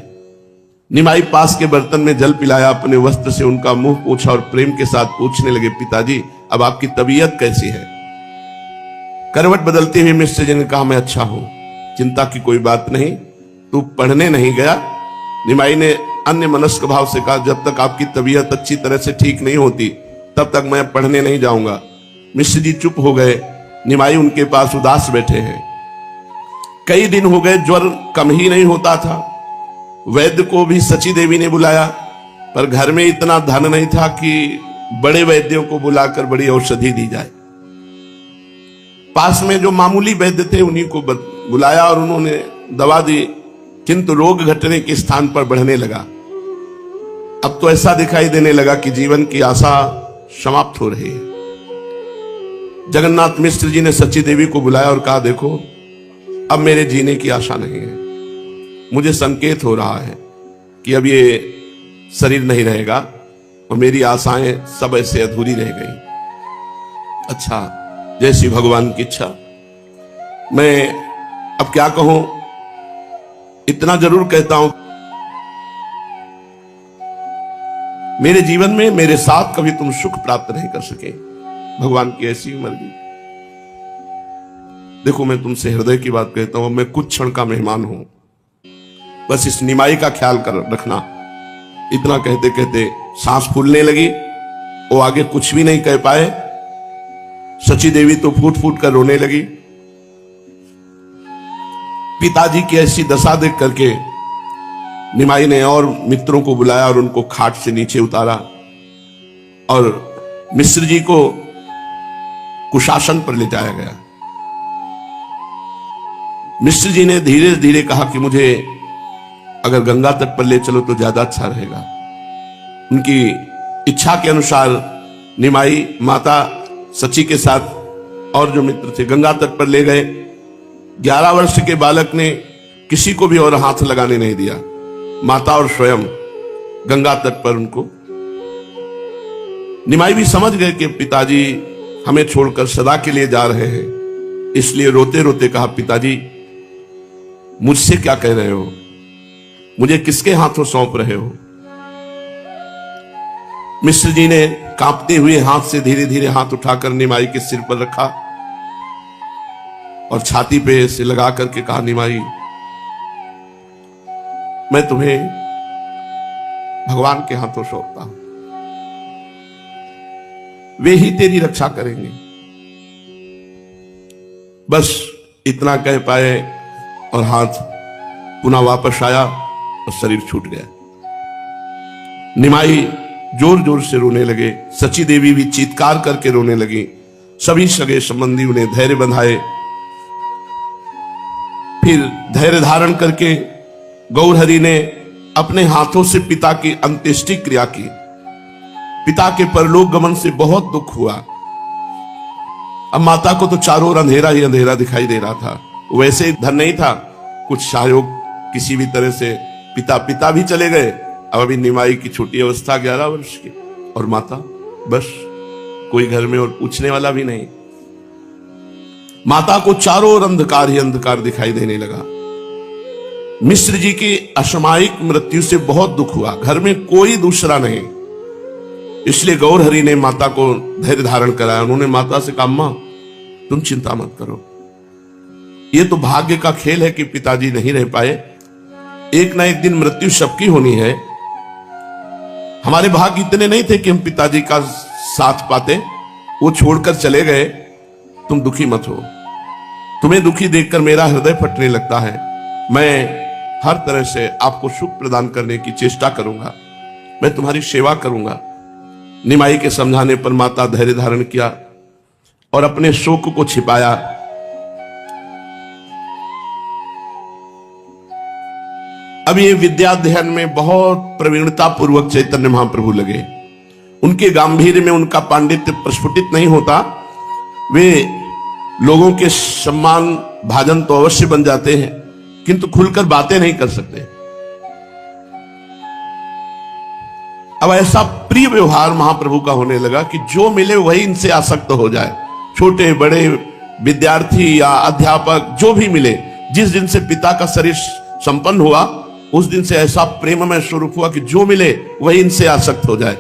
निमाई पास के बर्तन में जल पिलाया, अपने वस्त्र से उनका मुंह पोंछा और प्रेम के साथ पूछने लगे, पिताजी अब आपकी तबीयत कैसी है? करवट बदलते हुए मिश्र जी ने कहा, मैं अच्छा हूं, चिंता की कोई बात नहीं, तू पढ़ने नहीं गया? निमाई ने अन्य मनस्क भाव से कहा, जब तक आपकी तबीयत अच्छी तरह से ठीक नहीं होती तब तक मैं पढ़ने नहीं जाऊंगा। मिश्र जी चुप हो गए। निमाई उनके पास उदास बैठे हैं। कई दिन हो गए, ज्वर कम ही नहीं होता था। वैद्य को भी सची देवी ने बुलाया, पर घर में इतना धन नहीं था कि बड़े वैद्यों को बुलाकर बड़ी औषधि दी जाए। पास में जो मामूली वैद्य थे उन्हीं को बुलाया और उन्होंने दवा दी, किंतु रोग घटने के स्थान पर बढ़ने लगा। अब तो ऐसा दिखाई देने लगा कि जीवन की आशा समाप्त हो रही है। जगन्नाथ मिश्र जी ने सची देवी को बुलाया और कहा, देखो अब मेरे जीने की आशा नहीं है। मुझे संकेत हो रहा है कि अब ये शरीर नहीं रहेगा और मेरी आशाएं सब ऐसे अधूरी रह गई। अच्छा, जैसी भगवान की इच्छा। मैं अब क्या कहूं, इतना जरूर कहता हूं, मेरे जीवन में मेरे साथ कभी तुम सुख प्राप्त नहीं कर सके। भगवान की ऐसी मर्जी। देखो मैं तुमसे हृदय की बात कहता हूं, मैं कुछ क्षण का मेहमान हूं, बस इस निमाई का ख्याल कर रखना। इतना कहते कहते सांस फूलने लगी। वो आगे कुछ भी नहीं कह पाए। सची देवी तो फूट फूट कर रोने लगी। पिताजी की ऐसी दशा देख करके निमाई ने और मित्रों को बुलाया और उनको खाट से नीचे उतारा और मिश्र जी को कुशासन पर ले जाया गया। मिश्र जी ने धीरे धीरे कहा कि मुझे अगर गंगा तट पर ले चलो तो ज्यादा अच्छा रहेगा। उनकी इच्छा के अनुसार निमाई माता सची के साथ और जो मित्र थे गंगा तट पर ले गए। 11 वर्ष के बालक ने किसी को भी और हाथ लगाने नहीं दिया। माता और स्वयं गंगा तट पर उनको। निमाई भी समझ गए कि पिताजी हमें छोड़कर सदा के लिए जा रहे हैं, इसलिए रोते रोते कहा, पिताजी मुझसे क्या कह रहे हो? मुझे किसके हाथों सौंप रहे हो? मिश्र जी ने कांपते हुए हाथ से धीरे धीरे हाथ उठाकर निमाई के सिर पर रखा और छाती पे से लगा करके कहा, निमाई मैं तुम्हें भगवान के हाथों सौंपता हूं, वे ही तेरी रक्षा करेंगे। बस इतना कह पाए और हाथ पुनः वापस आया और शरीर छूट गया। निमाई जोर जोर से रोने लगे। सची देवी भी चीत्कार करके रोने लगी। सभी सगे संबंधी उन्हें धैर्य बंधाए। फिर धैर्य धारण करके गौरहरि ने अपने हाथों से पिता की अंत्येष्टि क्रिया की। पिता के परलोक गमन से बहुत दुख हुआ। अब माता को तो चारों ओर अंधेरा ही अंधेरा दिखाई दे रहा था। वैसे ही धन नहीं था, कुछ सहयोग किसी भी तरह से पिता भी चले गए। अब अभी निमाई की छोटी अवस्था 11 वर्ष की, और माता बस कोई घर में और पूछने वाला भी नहीं। माता को चारों ओर अंधकार ही अंधकार दिखाई देने लगा। मिश्र जी की असामयिक मृत्यु से बहुत दुख हुआ। घर में कोई दूसरा नहीं, इसलिए गौरहरि ने माता को धैर्य धारण कराया। उन्होंने माता से कहा, अम्मा तुम चिंता मत करो, ये तो भाग्य का खेल है कि पिताजी नहीं रह पाए। एक ना एक दिन मृत्यु सबकी होनी है। हमारे भाग्य इतने नहीं थे कि हम पिताजी का साथ पाते, वो छोड़कर चले गए। तुम दुखी मत हो, तुम्हें दुखी देखकर मेरा हृदय फटने लगता है। मैं हर तरह से आपको सुख प्रदान करने की चेष्टा करूंगा, मैं तुम्हारी सेवा करूंगा। निमाई के समझाने पर माता धैर्य धारण किया और अपने शोक को छिपाया। अब ये विद्याध्ययन में बहुत प्रवीणता पूर्वक चैतन्य महाप्रभु लगे। उनके गांभीर्य में उनका पांडित्य प्रस्फुटित नहीं होता। वे लोगों के सम्मान भाजन तो अवश्य बन जाते हैं, किंतु खुलकर बातें नहीं कर सकते। अब ऐसा प्रिय व्यवहार महाप्रभु का होने लगा कि जो मिले वही इनसे आसक्त हो जाए। छोटे बड़े विद्यार्थी या अध्यापक जो भी मिले, जिस दिन से पिता का शरीर संपन्न हुआ उस दिन से ऐसा प्रेममय स्वरूप हुआ कि जो मिले वही इनसे आसक्त हो जाए।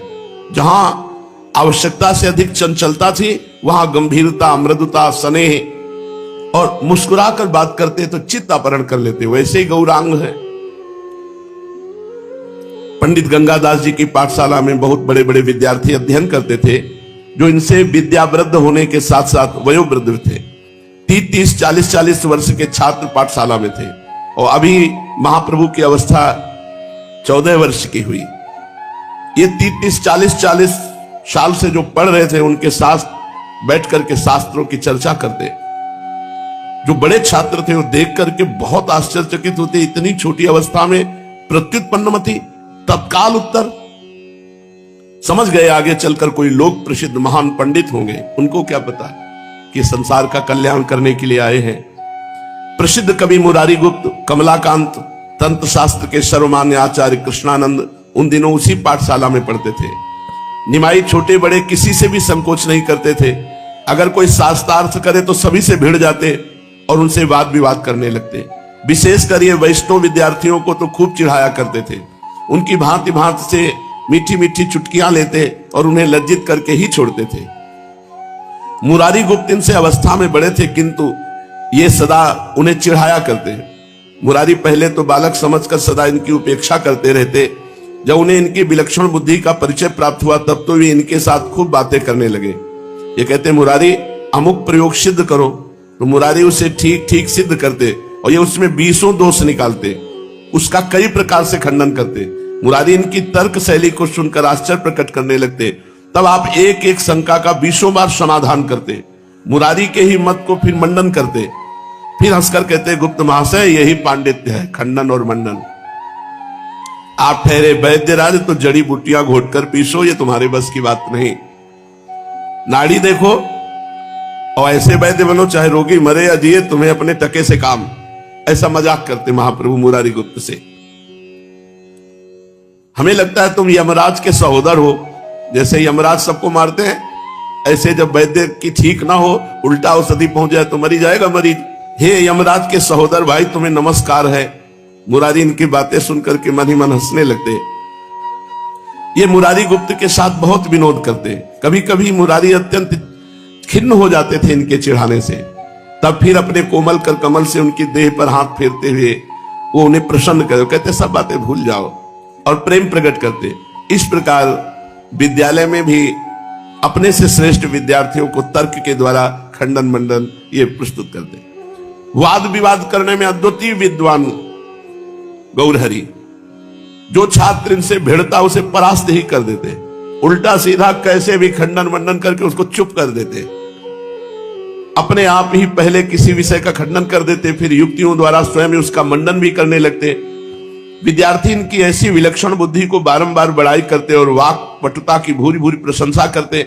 जहां आवश्यकता से अधिक चंचलता थी, वहां गंभीरता, मृदुता, स्नेह और मुस्कुराकर बात करते तो चित्त अपहरण कर लेते। वैसे ही गौरांग है। पंडित गंगादास जी की पाठशाला में बहुत बड़े बड़े विद्यार्थी अध्ययन करते थे, जो इनसे विद्यावृद्ध होने के साथ साथ वयोवृद्ध थे। 30-30, 40-40 वर्ष के छात्र पाठशाला में थे। और अभी महाप्रभु की अवस्था 14 वर्ष की हुई। ये 30-30, 40-40 साल से जो पढ़ रहे थे, उनके साथ बैठ करके शास्त्रों की चर्चा करते। जो बड़े छात्र थे वो देख करके बहुत आश्चर्यचकित होते। इतनी छोटी अवस्था में प्रत्युत्पन्नमति, तत्काल उत्तर। समझ गए आगे चलकर कोई लोक प्रसिद्ध महान पंडित होंगे। उनको क्या पता कि संसार का कल्याण करने के लिए आए हैं। प्रसिद्ध कवि मुरारी गुप्त, कमलाकांत, तंत्र शास्त्र के सर्वमान्य आचार्य कृष्णानंद उन दिनों उसी पाठशाला में पढ़ते थे। निमाई छोटे बड़े किसी से भी संकोच नहीं करते थे। अगर कोई शास्त्रार्थ करे तो सभी से भिड़ जाते और उनसे वाद विवाद करने लगते। विशेषकर ये वैष्णव विद्यार्थियों को तो खूब चिढ़ाया करते थे। उनकी भांति भांति से मीठी मीठी चुटकियां लेते और उन्हें लज्जित करके ही छोड़ते थे। मुरारी गुप्त इनसे अवस्था में बड़े थे, किंतु ये सदा उन्हें चिढ़ाया करते। मुरारी पहले तो बालक समझकर सदा इनकी उपेक्षा करते रहते। जब उन्हें इनकी विलक्षण बुद्धि का परिचय प्राप्त हुआ तब तो वे इनके साथ खूब बातें करने लगे। ये कहते, मुरारी अमुक प्रयोग सिद्ध करो, तो मुरारी उसे ठीक ठीक सिद्ध करते और ये उसमें 20 दोष निकालते, उसका कई प्रकार से खंडन करते। मुरारी इनकी तर्क शैली को सुनकर आश्चर्य प्रकट करने लगते। तब आप एक एक शंका का 20 बार समाधान करते। मुरारी के ही मत को फिर मंडन करते। फिर हंसकर कहते, गुप्त महाशय यही पांडित्य है, खंडन और मंडन। आप ठहरे वैद्यराज, तो जड़ी बूटियां घोटकर पीसो, ये तुम्हारे बस की बात नहीं। नाड़ी देखो और ऐसे वैद्य बनो, चाहे रोगी मरे या जिए, तुम्हें अपने टके से काम। ऐसा मजाक करते महाप्रभु मुरारी गुप्त से। हमें लगता है तुम यमराज के सहोदर हो। जैसे यमराज सबको मारते हैं, ऐसे जब वैद्य की ठीक ना हो, उल्टा औषधि पहुंच जाए तो मरी जाएगा मरीज। हे यमराज के सहोदर भाई, तुम्हें नमस्कार है। मुरारी इनकी बातें सुनकर के मन ही मन हंसने लगते। ये मुरारी गुप्त के साथ बहुत विनोद करते। कभी कभी मुरारी अत्यंत खिन्न हो जाते थे इनके चिढ़ाने से। तब फिर अपने कोमल कर कमल से उनकी देह पर हाथ फेरते हुए वो उन्हें प्रसन्न कर कहते, सब बातें भूल जाओ, और प्रेम प्रकट करते। इस प्रकार विद्यालय में भी अपने से श्रेष्ठ विद्यार्थियों को तर्क के द्वारा खंडन मंडन ये प्रस्तुत करते। वाद विवाद करने में अद्वितीय विद्वान गौरहरि। जो छात्र इनसे भिड़ता उसे परास्त ही कर देते। उल्टा सीधा कैसे भी खंडन मंडन करके उसको चुप कर देते। अपने आप ही पहले किसी विषय का खंडन कर देते, फिर युक्तियों द्वारा स्वयं उसका मंडन भी करने लगते। विद्यार्थी इनकी ऐसी विलक्षण बुद्धि को बारंबार बड़ाई करते और वाक पटुता की भूरी भूरी प्रशंसा करते।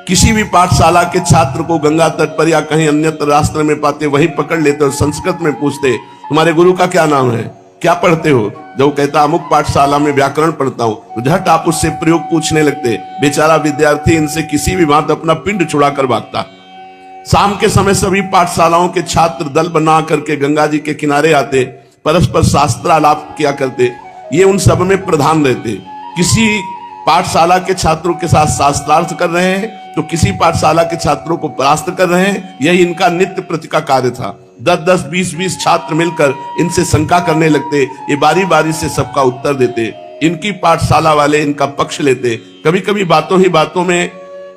किसी भी पाठशाला के छात्र को गंगा तट पर या कहीं अन्यत्र रास्ते में पाते वहीं पकड़ लेते और संस्कृत में पूछते, तुम्हारे गुरु का क्या नाम है, क्या पढ़ते हो? जब वो कहता अमुक पाठशाला में व्याकरण पढ़ता हूं, तो झट आप उससे प्रयोग पूछने लगते। बेचारा विद्यार्थी इनसे किसी भी बात अपना पिंड छुड़ा कर भागता। शाम के समय सभी पाठशालाओं के छात्र दल बना करके गंगा जी के किनारे आते, परस्पर शास्त्रालाप किया करते। ये उन सब में प्रधान रहते। किसी पाठशाला के छात्रों के साथ शास्त्रार्थ कर रहे हैं तो किसी पाठशाला के छात्रों को परास्त कर रहे हैं। यही इनका नित्य प्रति का कार्य था। 10-10, 20-20 छात्र मिलकर इनसे शंका करने लगते। ये बारी बारी से सबका उत्तर देते। इनकी पाठशाला वाले इनका पक्ष लेते। कभी कभी बातों ही बातों में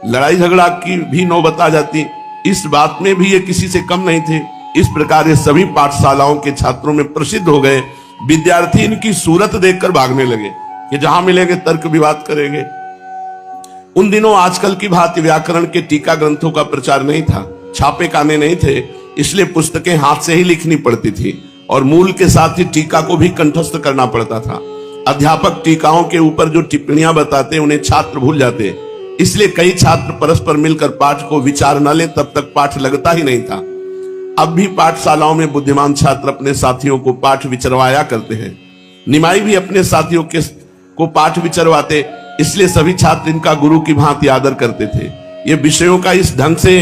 लड़ाई झगड़ा की भी नौबत आ जाती। इस बात में भी ये किसी से कम नहीं थे। इस प्रकार ये सभी पाठशालाओं के छात्रों में प्रसिद्ध हो गए। विद्यार्थी इनकी सूरत देखकर भागने लगे कि जहां मिलेंगे तर्क विवाद करेंगे। उन दिनों आजकल की भांति व्याकरण के टीका ग्रंथों का प्रचार नहीं था, छापे खाने नहीं थे, इसलिए पुस्तकें हाथ से ही लिखनी पड़ती थी और मूल के साथ ही टीका को भी कंठस्थ करना पड़ता था। अध्यापक टीकाओं के ऊपर जो टिप्पणियां बताते उन्हें छात्र भूल जाते, इसलिए कई छात्र परस्पर मिलकर पाठ को विचार न ले तब तक पाठ लगता ही नहीं था। अब भी पाठशालाओं में बुद्धिमान छात्र अपने साथियों को पाठ विचरवाया करते हैं। निमाई भी अपने साथियों को पाठ विचरवाते, इसलिए सभी छात्र इनका गुरु की भांति आदर करते थे। ये विषयों का इस ढंग से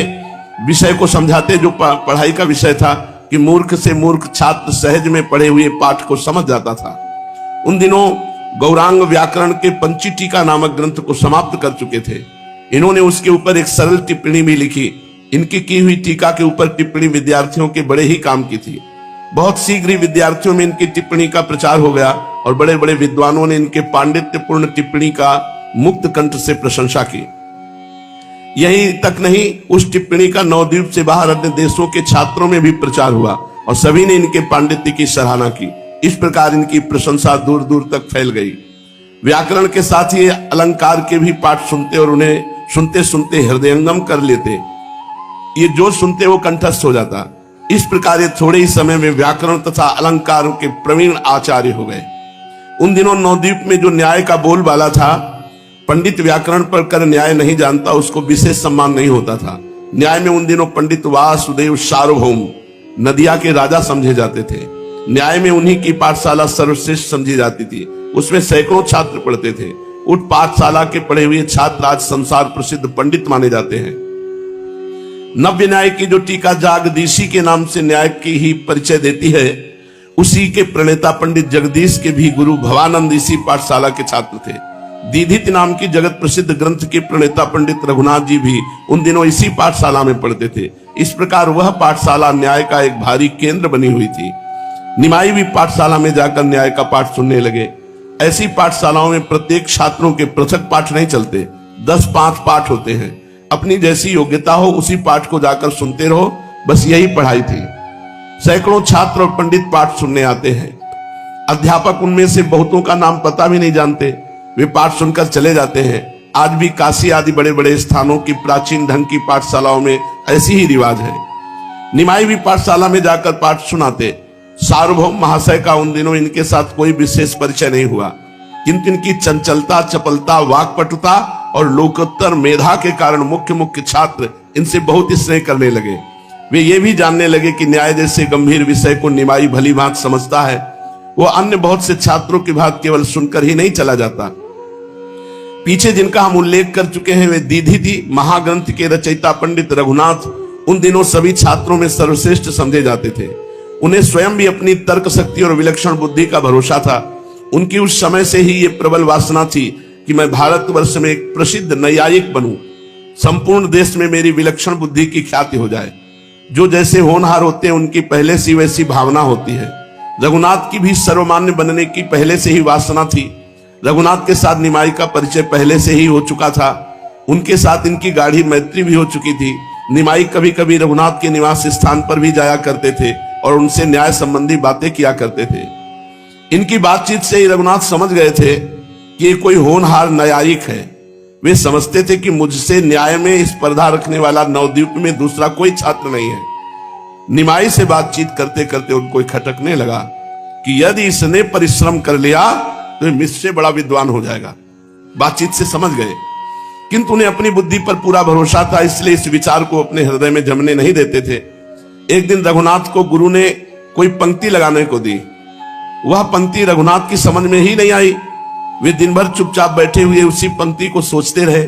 विषय को समझाते जो पढ़ाई का विषय था कि मूर्ख से मूर्ख छात्र सहज में पढ़े हुए पाठ को समझ जाता था। उन दिनों गौरांग व्याकरण के पंचीटीका नामक ग्रंथ को समाप्त कर चुके थे। इन्होंने उसके ऊपर एक सरल टिप्पणी भी लिखी। इनकी की हुई टीका के ऊपर टिप्पणी विद्यार्थियों के बड़े ही काम की थी। बहुत शीघ्र ही विद्यार्थियों में इनकी टिप्पणी का प्रचार हो गया और बड़े बड़े विद्वानों ने इनके पांडित्यपूर्ण टिप्पणी का मुक्त कंठ से प्रशंसा की। यही तक नहीं, उस टिप्पणी का नवद्वीप से बाहर अन्य देशों के छात्रों में भी प्रचार हुआ और सभी ने इनके पांडित्य की सराहना की। इस प्रकार इनकी प्रशंसा दूर दूर तक फैल गई। व्याकरण के साथ ही अलंकार के भी पाठ सुनते और उन्हें सुनते सुनते हृदयंगम कर लेते। ये जो सुनते वो कंठस्थ हो जाता। इस प्रकार ये थोड़े ही समय में व्याकरण तथा अलंकारों के प्रवीण आचार्य हो गए। उन दिनों नवद्वीप में जो न्याय का बोलबाला था, पंडित व्याकरण पर कर न्याय नहीं जानता उसको विशेष सम्मान नहीं होता था। न्याय में उन दिनों पंडित वासुदेव सार्वभौम नदिया के राजा समझे जाते थे। न्याय में उन्हीं की पाठशाला सर्वश्रेष्ठ समझी जाती थी। उसमें सैकड़ों छात्र पढ़ते थे। उस पाठशाला के पढ़े हुए छात्र आज संसार प्रसिद्ध पंडित माने जाते हैं। नव्य न्याय की जो टीका जागदीशी के नाम से न्याय की ही परिचय देती है, उसी के प्रणेता पंडित जगदीश के भी गुरु भवानंद इसी पाठशाला के छात्र थे। दीधित नाम की जगत प्रसिद्ध ग्रंथ के प्रणेता पंडित रघुनाथ जी भी उन दिनों इसी पाठशाला में पढ़ते थे। इस प्रकार वह पाठशाला न्याय का एक भारी केंद्र बनी हुई थी। निमाई भी पाठशाला में जाकर न्याय का पाठ सुनने लगे। ऐसी पाठशालाओं में प्रत्येक छात्रों के पृथक पाठ नहीं चलते, 10-5 पाठ होते हैं। अपनी जैसी योग्यता हो उसी पाठ को जाकर सुनते रहो, बस यही पढ़ाई थी। सैकड़ों छात्र और पंडित पाठ सुनने आते हैं। अध्यापक उनमें से बहुतों का नाम पता भी नहीं जानते, वे पाठ सुनकर चले जाते हैं। आज भी काशी आदि बड़े बड़े स्थानों की प्राचीन ढंग की पाठशालाओं में ऐसी ही रिवाज है। निमाई भी पाठशाला में जाकर पाठ सुनाते। सार्वभौम महाशय का उन दिनों इनके साथ कोई विशेष परिचय नहीं हुआ, किंतु इनकी चंचलता, चपलता, वाक्पटुता और लोकोत्तर मेधा के कारण मुख्य छात्र इनसे बहुत स्नेह करने लगे। वे ये भी जानने लगे कि न्याय जैसे गंभीर विषय को निमाई भली भांति समझता है। वो अन्य बहुत से छात्रों की बात केवल सुनकर ही नहीं चला जाता। पीछे जिनका हम उल्लेख कर चुके हैं वे दीधिति महाग्रंथ के रचयिता पंडित रघुनाथ उन दिनों सभी छात्रों में सर्वश्रेष्ठ समझे जाते थे। उन्हें स्वयं भी अपनी तर्क शक्ति और विलक्षण बुद्धि का भरोसा था। उनकी उस समय से ही ये प्रबल वासना थी कि मैं भारतवर्ष में एक प्रसिद्ध न्यायिक बनूं, संपूर्ण देश में मेरी विलक्षण बुद्धि की ख्याति हो जाए। जो जैसे होनहार होते हैं उनकी पहले से वैसी भावना होती है। रघुनाथ की भी सर्वमान्य बनने की पहले से ही वासना थी। रघुनाथ के साथ निमाई का परिचय पहले से ही हो चुका था। उनके साथ इनकी गाढ़ी मैत्री भी हो चुकी थी। निमाई कभी कभी रघुनाथ के निवास स्थान पर भी जाया करते थे और उनसे न्याय संबंधी बातें किया करते थे। इनकी बातचीत से ही रघुनाथ समझ गए थे कि ये कोई होनहार न्यायिक है। वे समझते थे कि मुझसे न्याय में स्पर्धा रखने वाला नवद्वीप में दूसरा कोई छात्र नहीं है। निमाई से बातचीत करते करते उनको खटकने लगा कि यदि इसने परिश्रम कर लिया तो मुझसे बड़ा विद्वान हो जाएगा। बातचीत से समझ गए, किंतु उन्हें अपनी बुद्धि पर पूरा भरोसा था, इसलिए इस विचार को अपने हृदय में जमने नहीं देते थे। एक दिन रघुनाथ को गुरु ने कोई पंक्ति लगाने को दी। वह पंक्ति रघुनाथ की समझ में ही नहीं आई। वे दिन भर चुपचाप बैठे हुए उसी पंक्ति को सोचते रहे।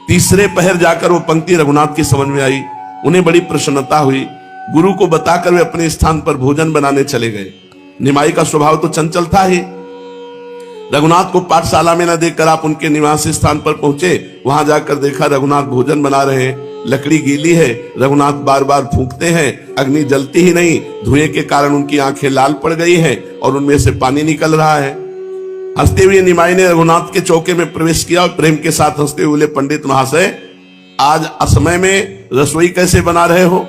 तीसरे पहर जाकर वो पंक्ति रघुनाथ की समझ में आई। उन्हें बड़ी प्रसन्नता हुई। गुरु को बताकर वे अपने स्थान पर भोजन बनाने चले गए। निमाई का स्वभाव तो चंचल था ही। रघुनाथ को पाठशाला में न देखकर आप उनके निवास स्थान पर पहुंचे। वहां जाकर देखा रघुनाथ भोजन बना रहे हैं। लकड़ी गीली है, रघुनाथ बार बार फूंकते हैं, अग्नि जलती ही नहीं। धुएं के कारण उनकी आंखें लाल पड़ गई हैं और उनमें से पानी निकल रहा है। हंसते हुए निमाई ने रघुनाथ के चौके में प्रवेश किया और प्रेम के साथ हंसते हुए, पंडित महाशय, आज असमय में रसोई कैसे बना रहे हो?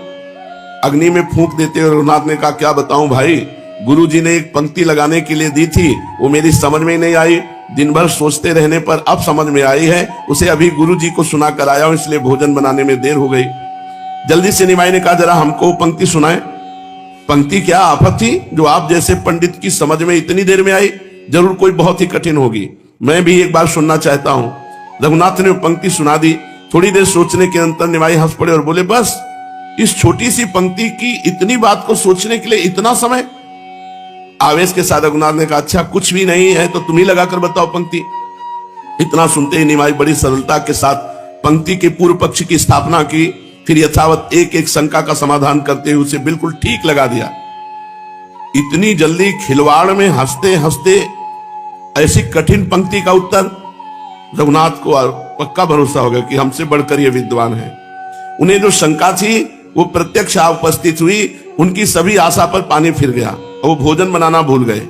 अग्नि में फूंक देते हुए रघुनाथ ने कहा, क्या बताऊं भाई, गुरुजी ने एक पंक्ति लगाने के लिए दी थी, वो मेरी समझ में नहीं आई। दिन भर सोचते रहने पर अब समझ में आई है। उसे अभी गुरुजी को सुना कर आया हूं, इसलिए भोजन बनाने में देर हो गई। जल्दी से निमाई ने कहा, जरा हमको पंक्ति सुनाए। पंक्ति क्या आफत थी जो आप जैसे पंडित की समझ में इतनी देर में आई? जरूर कोई बहुत ही कठिन होगी, मैं भी एक बार सुनना चाहता हूं। रघुनाथ ने पंक्ति सुना दी। थोड़ी देर सोचने के अंतर निमाई हंस पड़े और बोले, बस इस छोटी सी पंक्ति की इतनी बात को सोचने के लिए इतना समय? आवेश के साथ रघुनाथ ने कहा, अच्छा कुछ भी नहीं है तो तुम ही लगाकर बताओ पंक्ति। इतना सुनते ही निमाई बड़ी सरलता के साथ पंक्ति के पूर्व पक्ष की स्थापना की। फिर यथावत एक एक शंका का समाधान करते हुए उसे बिल्कुल ठीक लगा दिया। इतनी जल्दी खिलवाड़ में हंसते हंसते ऐसी कठिन पंक्ति का उत्तर? रघुनाथ को पक्का भरोसा होगा कि हमसे बढ़कर ये विद्वान है। उन्हें जो शंका थी वो प्रत्यक्ष उपस्थित हुई। उनकी सभी आशा पर पानी फिर गया और वो भोजन बनाना भूल गए।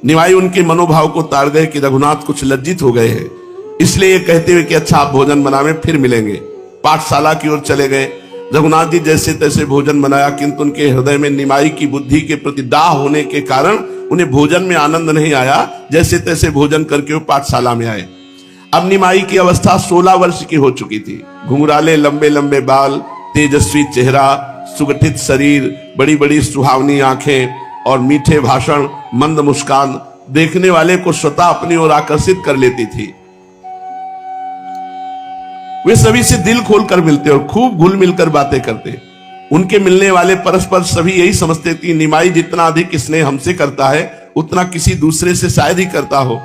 निमाई उनके मनोभाव को ताड़ गए कि रघुनाथ कुछ लज्जित हो गए हैं, इसलिए ये कहते हुए कि अच्छा आप भोजन बनावे, फिर मिलेंगे। पाठशाला की ओर चले गए। रघुनाथ जी जैसे तैसे भोजन बनाया, किंतु उनके हृदय में निमाई की बुद्धि के प्रति दाह होने के कारण उन्हें भोजन में आनंद नहीं आया। जैसे तैसे भोजन करके वो पाठशाला में आए। अब निमाई की अवस्था 16 वर्ष की हो चुकी थी। घुंघराले लंबे लंबे बाल, तेजस्वी चेहरा, सुगठित शरीर, बड़ी बड़ी सुहावनी आंखें और मीठे भाषण, मंद मुस्कान देखने वाले को स्वतः अपनी ओर आकर्षित कर लेती थी। वे सभी से दिल खोलकर मिलते और खूब घुल मिलकर बातें करते। उनके मिलने वाले परस्पर सभी यही समझते थे, निमाई जितना अधिक स्नेह हमसे करता है उतना किसी दूसरे से शायद ही करता हो।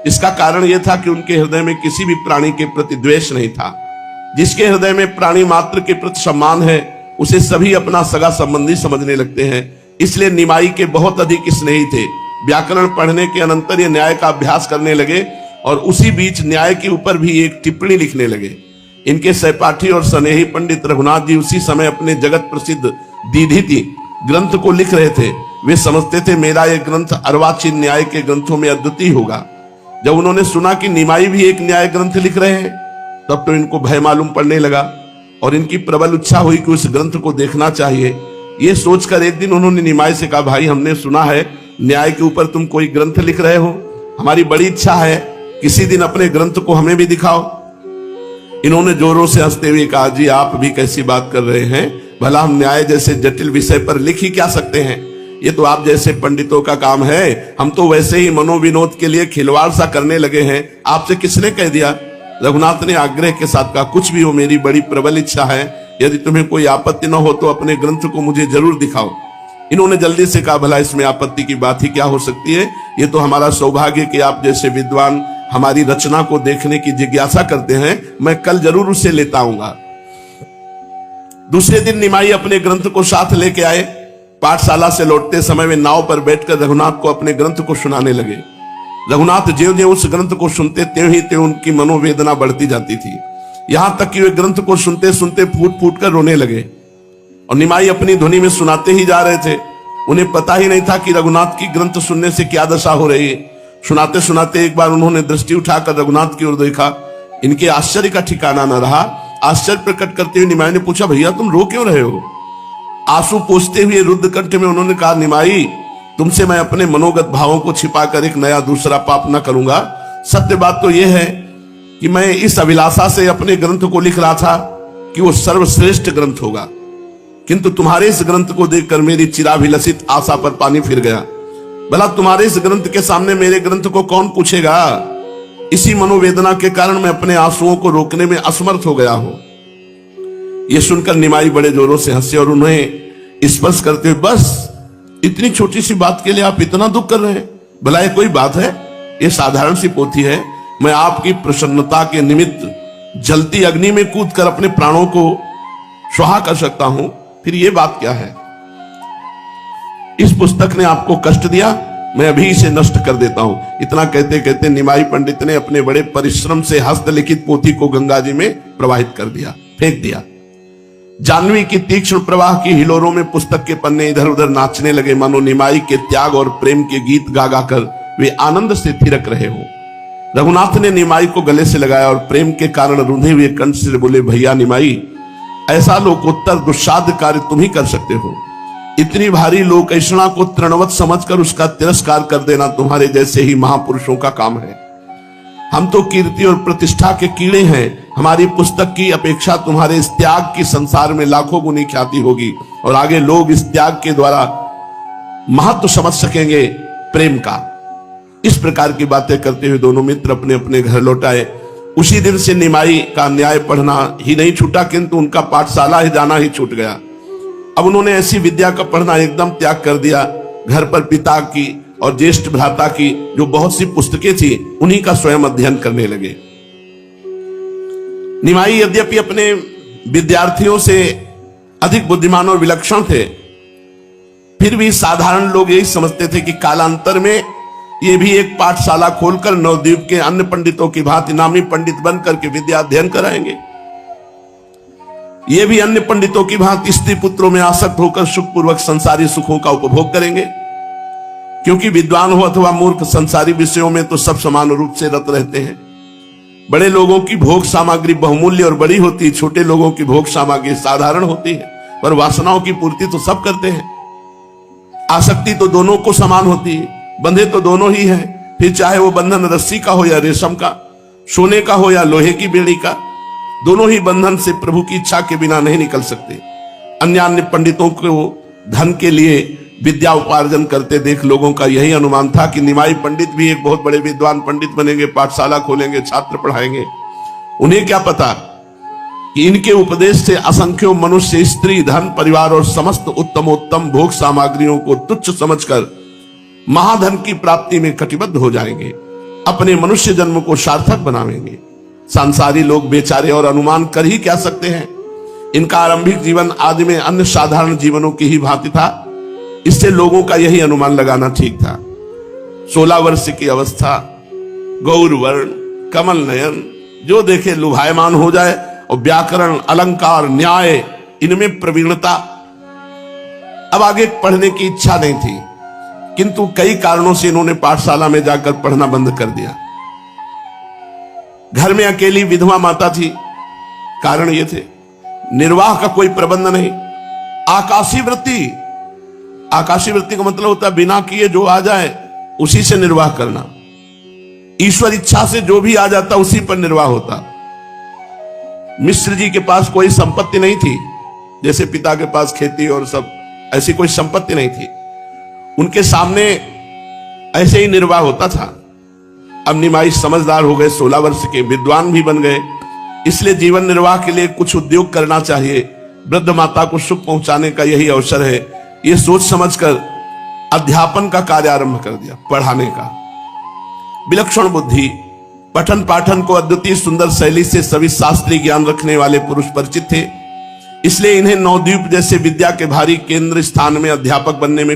इसका कारण यह था कि उनके हृदय में किसी भी प्राणी के प्रति द्वेष नहीं था। जिसके हृदय में प्राणी मात्र के प्रति सम्मान है उसे सभी अपना सगा संबंधी समझने लगते हैं। इसलिए निमाई के बहुत अधिक स्नेही थे। व्याकरण पढ़ने के अनंतर ये न्याय का अभ्यास करने लगे और उसी बीच न्याय के ऊपर भी एक टिप्पणी लिखने लगे। इनके सहपाठी और स्नेही पंडित रघुनाथ जी उसी समय अपने जगत प्रसिद्ध दीधीति ग्रंथ को लिख रहे थे। वे समझते थे मेरा यह ग्रंथ अर्वाचीन न्याय के ग्रंथों में अद्वितीय होगा। जब उन्होंने सुना कि निमाई भी एक न्याय ग्रंथ लिख रहे हैं तब तो इनको भय मालूम पड़ने लगा और इनकी प्रबल इच्छा हुई कि उस ग्रंथ को देखना चाहिए। ये सोचकर एक दिन उन्होंने निमाई से कहा, भाई हमने सुना है न्याय के ऊपर तुम कोई ग्रंथ लिख रहे हो, हमारी बड़ी इच्छा है किसी दिन अपने ग्रंथ को हमें भी दिखाओ। इन्होंने जोरों से हंसते हुए कहा, जी आप भी कैसी बात कर रहे हैं, भला हम न्याय जैसे जटिल विषय पर लिख ही क्या सकते हैं, ये तो आप जैसे पंडितों का काम है। हम तो वैसे ही मनोविनोद के लिए खिलवाड़ सा करने लगे हैं, आपसे किसने कह दिया? रघुनाथ ने आग्रह के साथ कहा, कुछ भी हो मेरी बड़ी प्रबल इच्छा है, यदि तुम्हें कोई आपत्ति न हो तो अपने ग्रंथ को मुझे जरूर दिखाओ। इन्होंने जल्दी से कहा, भला इसमें आपत्ति की बात ही क्या हो सकती है, ये तो हमारा सौभाग्य कि आप जैसे विद्वान हमारी रचना को देखने की जिज्ञासा करते हैं। मैं कल जरूर उसे लेता आऊंगा। दूसरे दिन निमाई अपने ग्रंथ को साथ लेके आए। पाठशाला से लौटते समय वे नाव पर बैठकर रघुनाथ को अपने ग्रंथ को सुनाने लगे। रघुनाथ ज्यों ज्यों उस ग्रंथ को सुनते त्यों ही त्यों उनकी मनोवेदना बढ़ती जाती थी। यहां तक कि वे ग्रंथ को सुनते सुनते फूट फूट कर रोने लगे और निमाई अपनी ध्वनि में सुनाते ही जा रहे थे। उन्हें पता ही नहीं था कि रघुनाथ की ग्रंथ सुनने से क्या दशा हो रही है। सुनाते सुनाते एक बार उन्होंने दृष्टि उठाकर रघुनाथ की ओर देखा। इनके आश्चर्य का ठिकाना न रहा। आश्चर्य प्रकट करते हुए निमाई ने पूछा, भैया तुम रो क्यों रहे हो? आंसू पोंछते हुए रुद्ध कंठ में उन्होंने कहा, निमाई तुमसे मैं अपने मनोगत भावों को छिपाकर एक नया दूसरा पाप न करूंगा। सत्य बात तो यह है कि मैं इस अभिलाषा से अपने ग्रंथ को लिख रहा था कि वो सर्वश्रेष्ठ ग्रंथ होगा, किंतु तुम्हारे इस ग्रंथ को देखकर मेरी चिराभिलषित आशा पर पानी फिर गया। भला तुम्हारे इस ग्रंथ के सामने मेरे ग्रंथ को कौन पूछेगा। इसी मनोवेदना के कारण मैं अपने आंसुओं को रोकने में असमर्थ हो गया हूं। यह सुनकर निमाई बड़े जोरों से हंसे और उन्हें स्पर्श करते हुए, बस इतनी छोटी सी बात के लिए आप इतना दुख कर रहे हैं? भला ये कोई बात है? ये साधारण सी पोथी है। मैं आपकी प्रसन्नता के निमित्त जलती अग्नि में कूदकर अपने प्राणों को स्वाहा कर सकता हूं, फिर ये बात क्या है? इस पुस्तक ने आपको कष्ट दिया, मैं अभी इसे नष्ट कर देता हूं। इतना कहते कहते निमाई पंडित ने अपने बड़े परिश्रम से हस्तलिखित पोथी को गंगा जी में प्रवाहित कर दिया, फेंक दिया। जानवी की तीक्ष्ण प्रवाह की हिलोरों में पुस्तक के पन्ने इधर उधर नाचने लगे, मानो निमाई के त्याग और प्रेम के गीत गा गाकर वे आनंद से थिरक रहे हो। रघुनाथ ने निमाई को गले से लगाया और प्रेम के कारण रूंधे हुए कंठ से बोले, भैया निमाई, ऐसा लोकोत्तर दुस्साध्य कार्य तुम ही कर सकते हो। इतनी भारी लोकैषणा को तृणवत समझकर उसका तिरस्कार कर देना तुम्हारे जैसे ही महापुरुषों का काम है। हम तो कीर्ति और प्रतिष्ठा के कीड़े हैं। हमारी पुस्तक की अपेक्षा तुम्हारे इस त्याग की संसार में लाखों गुनी ख्याति होगी और आगे लोग इस त्याग के द्वारा महत्व समझ सकेंगे प्रेम का। इस प्रकार की बातें करते हुए दोनों मित्र अपने अपने घर लौट आए। उसी दिन से निमाई का न्याय पढ़ना ही नहीं छूटा, किंतु उनका पाठशाला ही जाना ही छूट गया। अब उन्होंने ऐसी विद्या का पढ़ना एकदम त्याग कर दिया। घर पर पिता की और ज्येष्ठ भ्राता की जो बहुत सी पुस्तकें थी, उन्हीं का स्वयं अध्ययन करने लगे। निमाई यद्यपि अपने विद्यार्थियों से अधिक बुद्धिमान और विलक्षण थे, फिर भी साधारण लोग यही समझते थे कि कालांतर में ये भी एक पाठशाला खोलकर नवद्वीप के अन्य पंडितों की भांति नामी पंडित बनकर के विद्या अध्ययन कराएंगे। ये भी अन्य पंडितों की भांति स्त्री पुत्रों में आसक्त होकर सुखपूर्वक संसारी सुखों का उपभोग करेंगे। क्योंकि विद्वान हो अथवा मूर्ख, संसारी विषयों में तो सब समान रूप से रत रहते हैं। बड़े लोगों की भोग सामग्री बहुमूल्य और बड़ी होती है, छोटे लोगों की भोग सामग्री साधारण होती है, पर वासनाओं की पूर्ति तो सब करते हैं। आसक्ति तो दोनों को समान होती है, बंधे तो दोनों ही हैं, फिर चाहे वो बंधन रस्सी का हो या रेशम का, सोने का हो या लोहे की बेड़ी का, दोनों ही बंधन से प्रभु की इच्छा के बिना नहीं निकल सकते। अन्य पंडितों को धन के लिए विद्या उपार्जन करते देख लोगों का यही अनुमान था कि निमाई पंडित भी एक बहुत बड़े विद्वान पंडित बनेंगे, पाठशाला खोलेंगे, छात्र पढ़ाएंगे। उन्हें क्या पता कि इनके उपदेश से असंख्यों मनुष्य स्त्री, धन, परिवार और समस्त उत्तमोत्तम भोग सामग्रियों को तुच्छ समझकर महाधन की प्राप्ति में कटिबद्ध हो जाएंगे, अपने मनुष्य जन्म को सार्थक बनावेंगे। सांसारी लोग बेचारे और अनुमान कर ही क्या सकते हैं। इनका आरंभिक जीवन आदि में अन्य साधारण जीवनों की ही भांति था, इससे लोगों का यही अनुमान लगाना ठीक था। 16 वर्ष की अवस्था, गौर वर्ण, कमल नयन, जो देखे लुभायमान हो जाए, और व्याकरण, अलंकार, न्याय, इनमें प्रवीणता। अब आगे पढ़ने की इच्छा नहीं थी, किंतु कई कारणों से इन्होंने पाठशाला में जाकर पढ़ना बंद कर दिया। घर में अकेली विधवा माता थी, कारण ये थे निर्वाह का कोई प्रबंध नहीं। आकाशी वृत्ति, आकाशी वृत्ति का मतलब होता है बिना किए जो आ जाए उसी से निर्वाह करना। ईश्वर इच्छा से जो भी आ जाता उसी पर निर्वाह होता। मिश्र जी के पास कोई संपत्ति नहीं थी, जैसे पिता के पास खेती और सब, ऐसी कोई संपत्ति नहीं थी। उनके सामने ऐसे ही निर्वाह होता था। अब निमाई समझदार हो गए, 16 वर्ष के विद्वान भी बन गए, इसलिए जीवन निर्वाह के लिए कुछ उद्योग करना चाहिए। वृद्ध माता को सुख पहुंचाने का यही अवसर है, ये सोच समझकर अध्यापन का कार्य आरंभ कर दिया, पढ़ाने का। विलक्षण बुद्धि, पठन पाठन को अद्वितीय सुंदर शैली से सभी शास्त्रीय ज्ञान रखने वाले पुरुष परिचित थे, इसलिए इन्हें नवद्वीप जैसे विद्या के भारी केंद्र स्थान में अध्यापक बनने में